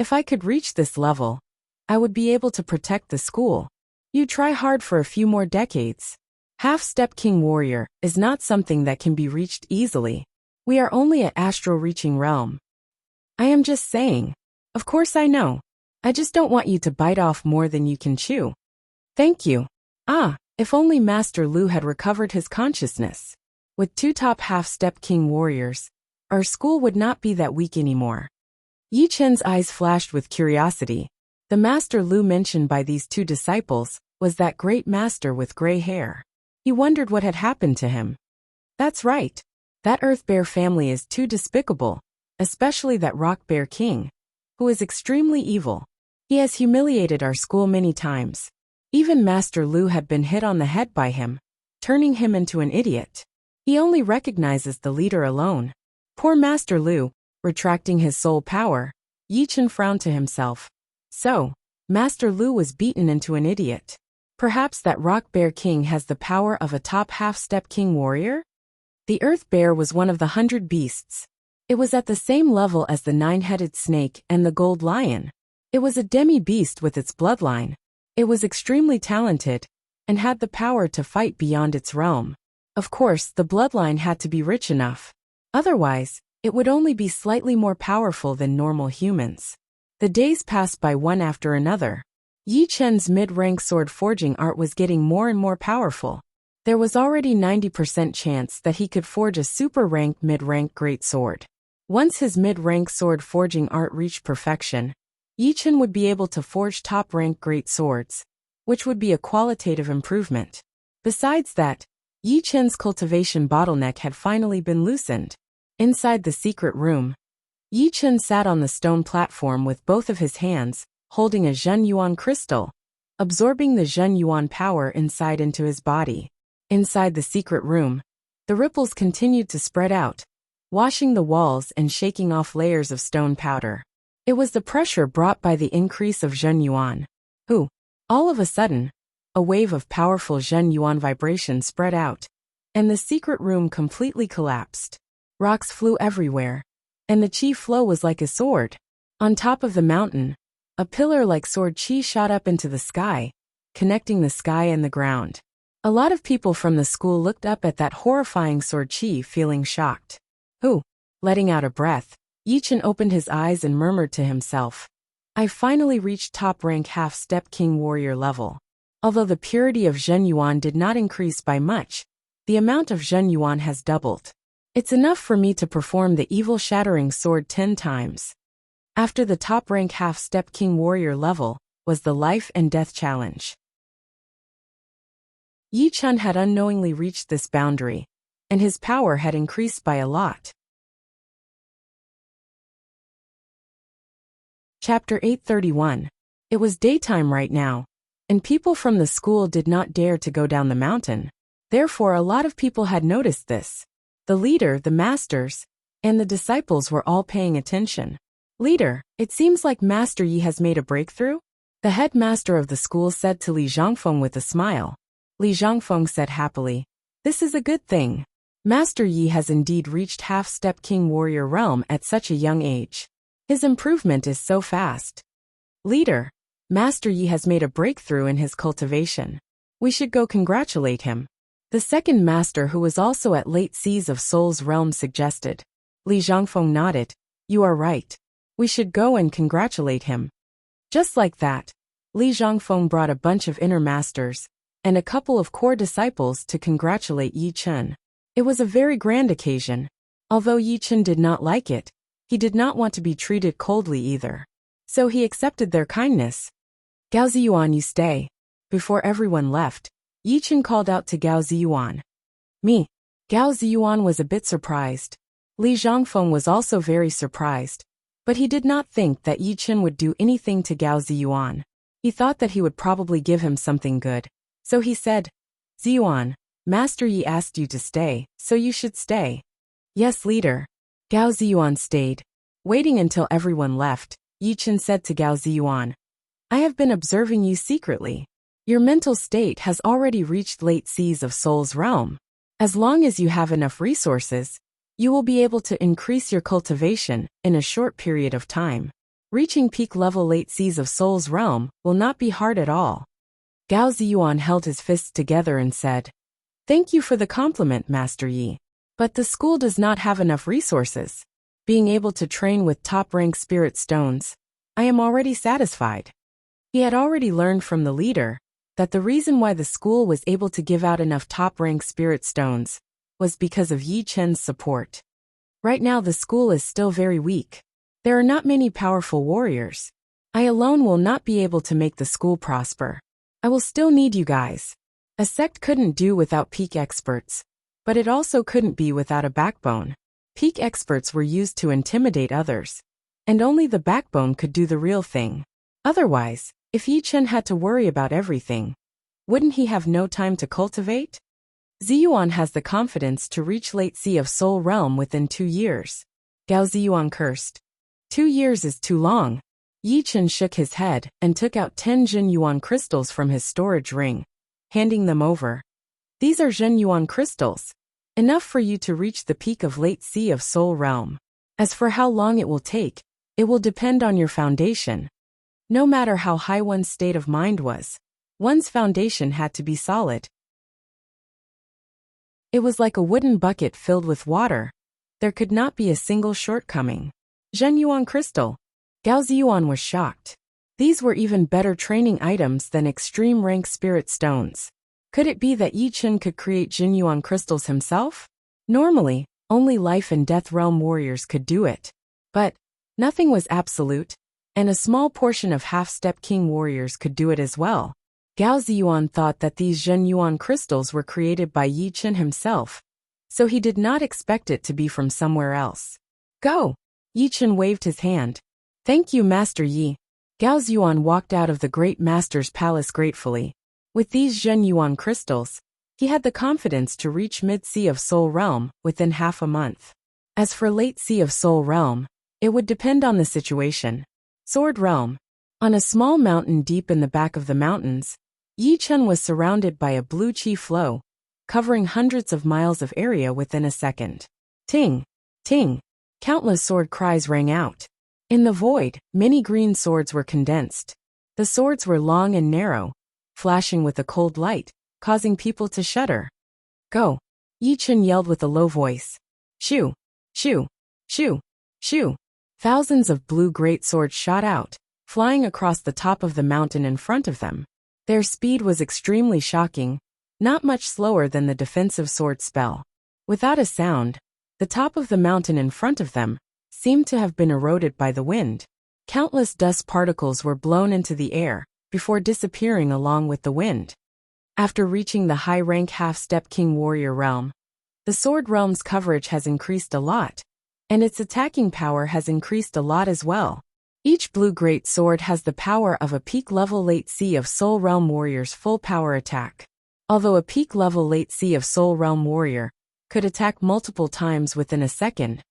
If I could reach this level, I would be able to protect the school. You try hard for a few more decades. Half-step king warrior is not something that can be reached easily. We are only at astral reaching realm. I am just saying. Of course I know. I just don't want you to bite off more than you can chew. Thank you. If only Master Lu had recovered his consciousness. With 2 top half-step king warriors, our school would not be that weak anymore. Yichen's eyes flashed with curiosity. The Master Lu mentioned by these 2 disciples was that great master with gray hair. He wondered what had happened to him. That's right. That Earth Bear family is too despicable, especially that Rock Bear King, who is extremely evil. He has humiliated our school many times. Even Master Lu had been hit on the head by him, turning him into an idiot. He only recognizes the leader alone. Poor Master Lu, retracting his soul power, Yichen frowned to himself. So, Master Lu was beaten into an idiot. Perhaps that Rock Bear King has the power of a top half-step king warrior? The Earth Bear was one of the 100 beasts. It was at the same level as the 9-headed snake and the gold lion. It was a demi-beast with its bloodline. It was extremely talented, and had the power to fight beyond its realm. Of course, the bloodline had to be rich enough. Otherwise, it would only be slightly more powerful than normal humans. The days passed by one after another. Yichen's mid-rank sword forging art was getting more and more powerful. There was already 90% chance that he could forge a super-rank mid-rank great sword. Once his mid-rank sword forging art reached perfection, Yichen would be able to forge top-rank great swords, which would be a qualitative improvement. Besides that, Yichen's cultivation bottleneck had finally been loosened. Inside the secret room, Yichen sat on the stone platform with both of his hands, holding a Zhen Yuan crystal, absorbing the Zhen Yuan power inside into his body. Inside the secret room, the ripples continued to spread out, washing the walls and shaking off layers of stone powder. It was the pressure brought by the increase of Zhen Yuan. All of a sudden, a wave of powerful Zhen Yuan vibration spread out, and the secret room completely collapsed. Rocks flew everywhere, and the chi flow was like a sword. On top of the mountain, a pillar-like sword chi shot up into the sky, connecting the sky and the ground. A lot of people from the school looked up at that horrifying sword chi, feeling shocked. Letting out a breath, Yichen opened his eyes and murmured to himself, I finally reached top-rank half-step king warrior level. Although the purity of Zhen Yuan did not increase by much, the amount of Zhen Yuan has doubled. It's enough for me to perform the evil shattering sword 10 times. After the top-rank half-step king warrior level was the life and death challenge. Yichen had unknowingly reached this boundary, and his power had increased by a lot. Chapter 831. It was daytime right now, and people from the school did not dare to go down the mountain. Therefore, a lot of people had noticed this. The leader, the masters, and the disciples were all paying attention. Leader, it seems like Master Yi has made a breakthrough? The headmaster of the school said to Li Zhangfeng with a smile. Li Zhangfeng said happily, This is a good thing. Master Yi has indeed reached half-step King Warrior realm at such a young age. His improvement is so fast. Leader, Master Yi has made a breakthrough in his cultivation. We should go congratulate him. The second master, who was also at late seas of Soul's realm, suggested. Li Zhangfeng nodded. You are right. We should go and congratulate him. Just like that, Li Zhangfeng brought a bunch of inner masters and a couple of core disciples to congratulate Yi Chen. It was a very grand occasion. Although Yi Chen did not like it, he did not want to be treated coldly either. So he accepted their kindness. Gao Ziyuan, you stay. Before everyone left, Yi Chen called out to Gao Ziyuan. Me. Gao Ziyuan was a bit surprised. Li Zhangfeng was also very surprised. But he did not think that Yi Chen would do anything to Gao Ziyuan. He thought that he would probably give him something good. So he said, Ziyuan, Master Yi asked you to stay, so you should stay. Yes, leader. Gao Ziyuan stayed. Waiting until everyone left, Yi Chen said to Gao Ziyuan, I have been observing you secretly. Your mental state has already reached late seas of Soul's realm. As long as you have enough resources, you will be able to increase your cultivation in a short period of time. Reaching peak level late seas of Soul's realm will not be hard at all. Gao Ziyuan held his fists together and said, Thank you for the compliment, Master Yi. But the school does not have enough resources. Being able to train with top-rank spirit stones, I am already satisfied. He had already learned from the leader that the reason why the school was able to give out enough top-rank spirit stones was because of Yi Chen's support. Right now the school is still very weak. There are not many powerful warriors. I alone will not be able to make the school prosper. I will still need you guys. A sect couldn't do without peak experts, but it also couldn't be without a backbone. Peak experts were used to intimidate others, and only the backbone could do the real thing. Otherwise, if Yi Chen had to worry about everything, wouldn't he have no time to cultivate? Ziyuan has the confidence to reach late sea of Soul realm within 2 years. Gao Ziyuan cursed. 2 years is too long. Yi Chen shook his head and took out 10 Jin Yuan crystals from his storage ring, handing them over. These are Jin Yuan crystals, enough for you to reach the peak of late sea of Soul realm. As for how long it will take, it will depend on your foundation. No matter how high one's state of mind was, one's foundation had to be solid. It was like a wooden bucket filled with water. There could not be a single shortcoming. Zhen Yuan crystal. Gao Ziyuan was shocked. These were even better training items than extreme rank spirit stones. Could it be that Yi Chen could create Jin Yuan crystals himself? Normally, only life and death realm warriors could do it. But nothing was absolute, and a small portion of half-step king warriors could do it as well. Gao Ziyuan thought that these Zhen Yuan crystals were created by Yi Chen himself, so he did not expect it to be from somewhere else. Go! Yi Chen waved his hand. Thank you, Master Yi. Gao Ziyuan walked out of the great master's palace gratefully. With these Zhen Yuan crystals, he had the confidence to reach mid-sea of Soul realm within half a month. As for late sea of Soul realm, it would depend on the situation. Sword realm. On a small mountain deep in the back of the mountains, Yi Chen was surrounded by a blue qi flow, covering hundreds of miles of area within a second. Ting! Ting! Countless sword cries rang out. In the void, many green swords were condensed. The swords were long and narrow, flashing with a cold light, causing people to shudder. Go! Yi Chen yelled with a low voice. Shoo! Shoo! Shoo! Shoo! Thousands of blue great swords shot out, flying across the top of the mountain in front of them. Their speed was extremely shocking, not much slower than the defensive sword spell. Without a sound, the top of the mountain in front of them seemed to have been eroded by the wind. Countless dust particles were blown into the air before disappearing along with the wind. After reaching the high-rank half-step king warrior realm, the sword realm's coverage has increased a lot, and its attacking power has increased a lot as well. Each blue great sword has the power of a peak-level late sea of Soul Realm warrior's full power attack. Although a peak-level late sea of Soul Realm warrior could attack multiple times within a second,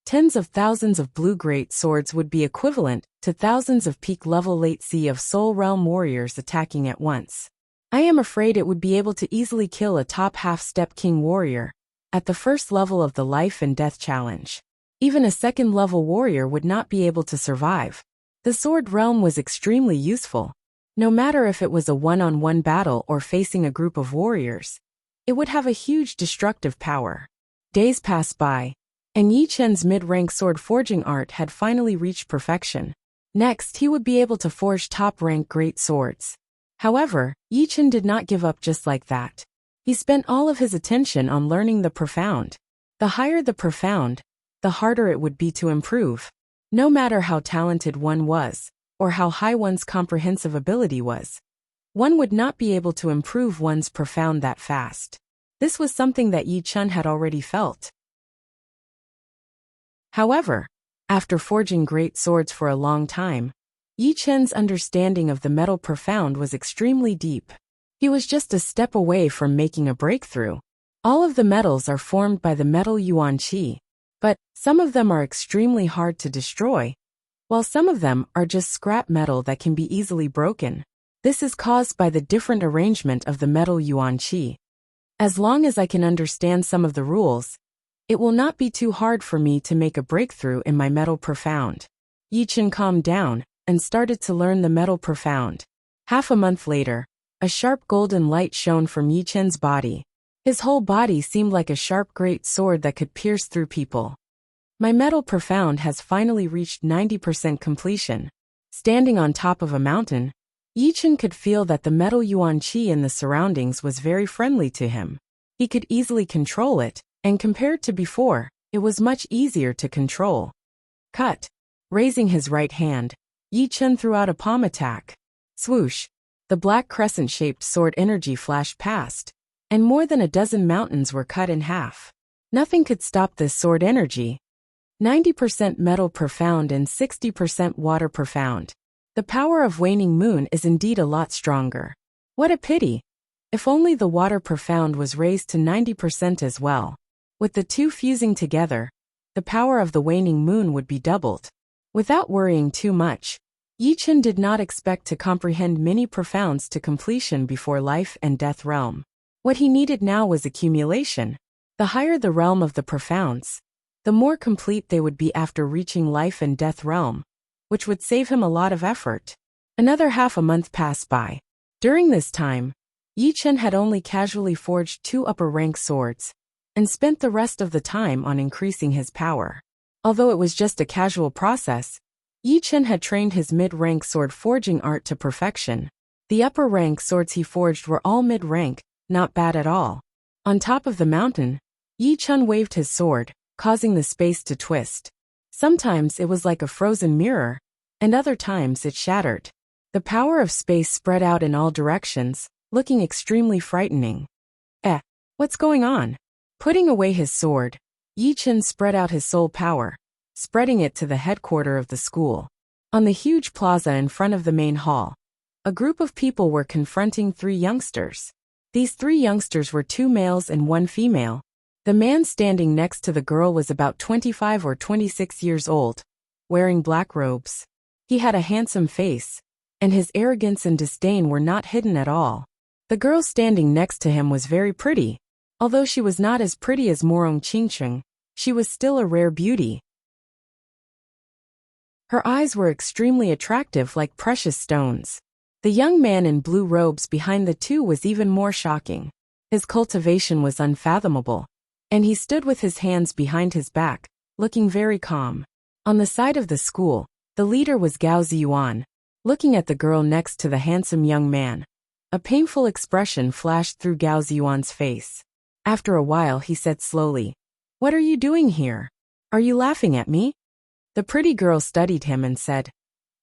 tens of thousands of blue great swords would be equivalent to thousands of peak-level late sea of Soul Realm warriors attacking at once. I am afraid it would be able to easily kill a top half-step king warrior, at the first level of the life and death challenge. Even a second-level warrior would not be able to survive. The sword realm was extremely useful. No matter if it was a one-on-one battle or facing a group of warriors, it would have a huge destructive power. Days passed by, and Yi Chen's mid-rank sword forging art had finally reached perfection. Next, he would be able to forge top-rank great swords. However, Yi Chen did not give up just like that. He spent all of his attention on learning the profound. The higher the profound, the harder it would be to improve. No matter how talented one was, or how high one's comprehensive ability was, one would not be able to improve one's profound that fast. This was something that Yi Chen had already felt. However, after forging great swords for a long time, Yi Chen's understanding of the metal profound was extremely deep. He was just a step away from making a breakthrough. All of the metals are formed by the metal yuan qi, but some of them are extremely hard to destroy, while some of them are just scrap metal that can be easily broken. This is caused by the different arrangement of the metal yuan qi. As long as I can understand some of the rules, it will not be too hard for me to make a breakthrough in my metal profound. Yi Chen calmed down and started to learn the metal profound. Half a month later, a sharp golden light shone from Yi Chen's body. His whole body seemed like a sharp great sword that could pierce through people. My metal profound has finally reached 90% completion. Standing on top of a mountain, Yi Chen could feel that the metal yuan qi in the surroundings was very friendly to him. He could easily control it, and compared to before, it was much easier to control. Cut. Raising his right hand, Yi Chen threw out a palm attack. Swoosh. The black crescent-shaped sword energy flashed past, and more than a dozen mountains were cut in half. Nothing could stop this sword energy. 90% metal profound and 60% water profound. The power of waning moon is indeed a lot stronger. What a pity. If only the water profound was raised to 90% as well. With the two fusing together, the power of the waning moon would be doubled. Without worrying too much, Yi Chen did not expect to comprehend many profounds to completion before life and death realm. What he needed now was accumulation. The higher the realm of the profounds, the more complete they would be after reaching life and death realm, which would save him a lot of effort. Another half a month passed by. During this time, Yi Chen had only casually forged 2 upper-rank swords, and spent the rest of the time on increasing his power. Although it was just a casual process, Yi Chen had trained his mid-rank sword forging art to perfection. The upper-rank swords he forged were all mid-rank, not bad at all. On top of the mountain, Yi Chen waved his sword, causing the space to twist. Sometimes it was like a frozen mirror, and other times it shattered. The power of space spread out in all directions, looking extremely frightening. What's going on? Putting away his sword, Yi Chen spread out his soul power, spreading it to the headquarters of the school. On the huge plaza in front of the main hall, a group of people were confronting 3 youngsters. These 3 youngsters were 2 males and 1 female. The man standing next to the girl was about 25 or 26 years old, wearing black robes. He had a handsome face, and his arrogance and disdain were not hidden at all. The girl standing next to him was very pretty. Although she was not as pretty as Morong Qingcheng, she was still a rare beauty. Her eyes were extremely attractive like precious stones. The young man in blue robes behind the 2 was even more shocking. His cultivation was unfathomable, and he stood with his hands behind his back, looking very calm. On the side of the school, the leader was Gao Ziyuan, looking at the girl next to the handsome young man. A painful expression flashed through Gao Ziyuan's face. After a while he said slowly, "What are you doing here? Are you laughing at me?" The pretty girl studied him and said,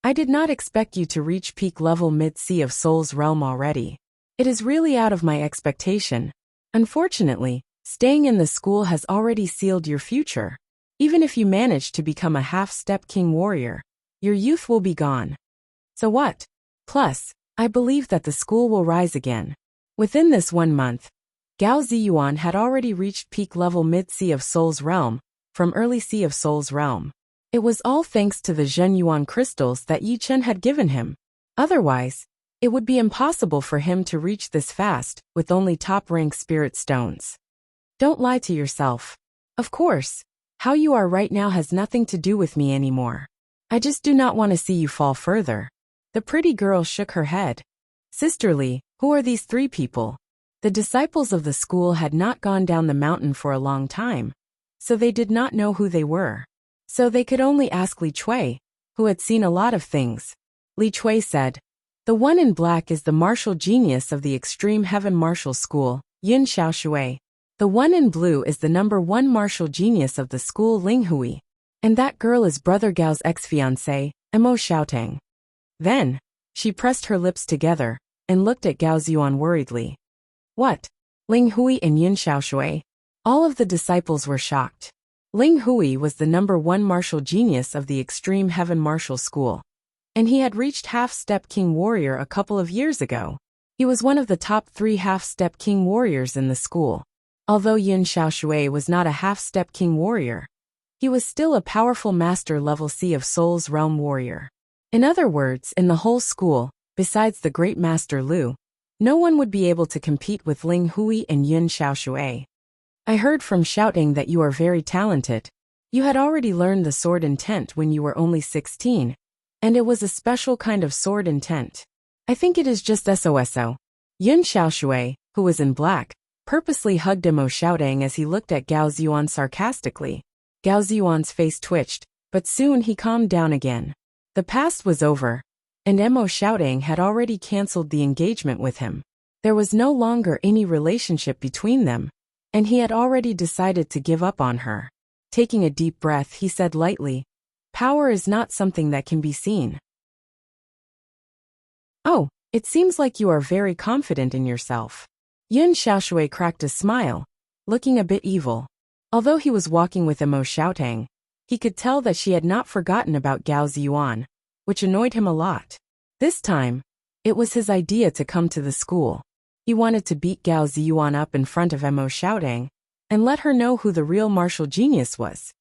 "I did not expect you to reach peak level mid-sea of Soul's realm already. It is really out of my expectation. Unfortunately, staying in the school has already sealed your future. Even if you manage to become a half-step king warrior, your youth will be gone. So what? Plus, I believe that the school will rise again." Within this 1 month, Gao Ziyuan had already reached peak level mid-sea of Soul's realm, from early sea of Soul's realm. It was all thanks to the Zhenyuan crystals that Yi Chen had given him. Otherwise, it would be impossible for him to reach this fast with only top-rank spirit stones. Don't lie to yourself. Of course, how you are right now has nothing to do with me anymore. I just do not want to see you fall further. The pretty girl shook her head. Sisterly, who are these three people? The disciples of the school had not gone down the mountain for a long time, so they did not know who they were. So they could only ask Li Chui, who had seen a lot of things. Li Chui said, "The one in black is the martial genius of the Extreme Heaven Martial School, Yun Xiaoshui. The one in blue is the #1 martial genius of the school, Ling Hui. And that girl is Brother Gao's ex-fiancé, Mo Xiaotang." Then, she pressed her lips together and looked at Gao Ziyuan worriedly. What? Ling Hui and Yun Xiaoshui? All of the disciples were shocked. Ling Hui was the #1 martial genius of the Extreme Heaven Martial School, and he had reached half-step king warrior a couple of years ago. He was one of the top 3 half-step king warriors in the school. Although Yun Xiaoshui was not a half-step king warrior, he was still a powerful master level C of Soul's Realm warrior. In other words, in the whole school, besides the great master Lu, no one would be able to compete with Ling Hui and Yun Xiaoshui. I heard from Xiaotang that you are very talented. You had already learned the sword intent when you were only 16, and it was a special kind of sword intent. I think it is just SOSO. Yun Xiaoshui, who was in black, purposely hugged Mo Xiaotang as he looked at Gao Ziyuan sarcastically. Gao Ziyuan's face twitched, but soon he calmed down again. The past was over, and Mo Xiaotang had already cancelled the engagement with him. There was no longer any relationship between them, and he had already decided to give up on her. Taking a deep breath, he said lightly, "Power is not something that can be seen." Oh, it seems like you are very confident in yourself. Yun Xiaoshui cracked a smile, looking a bit evil. Although he was walking with Mo Xiaotang, he could tell that she had not forgotten about Gao Ziyuan, which annoyed him a lot. This time, it was his idea to come to the school. He wanted to beat Gao Ziyuan up in front of Mo Xiaotang and let her know who the real martial genius was.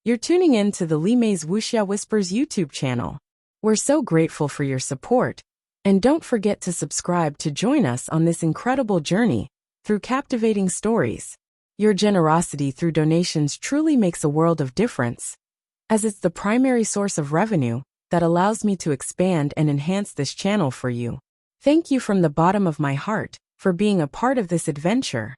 You're tuning in to the Li Mei's Wuxia Whispers YouTube channel. We're so grateful for your support, and don't forget to subscribe to join us on this incredible journey through captivating stories. Your generosity through donations truly makes a world of difference, as it's the primary source of revenue that allows me to expand and enhance this channel for you. Thank you from the bottom of my heart for being a part of this adventure.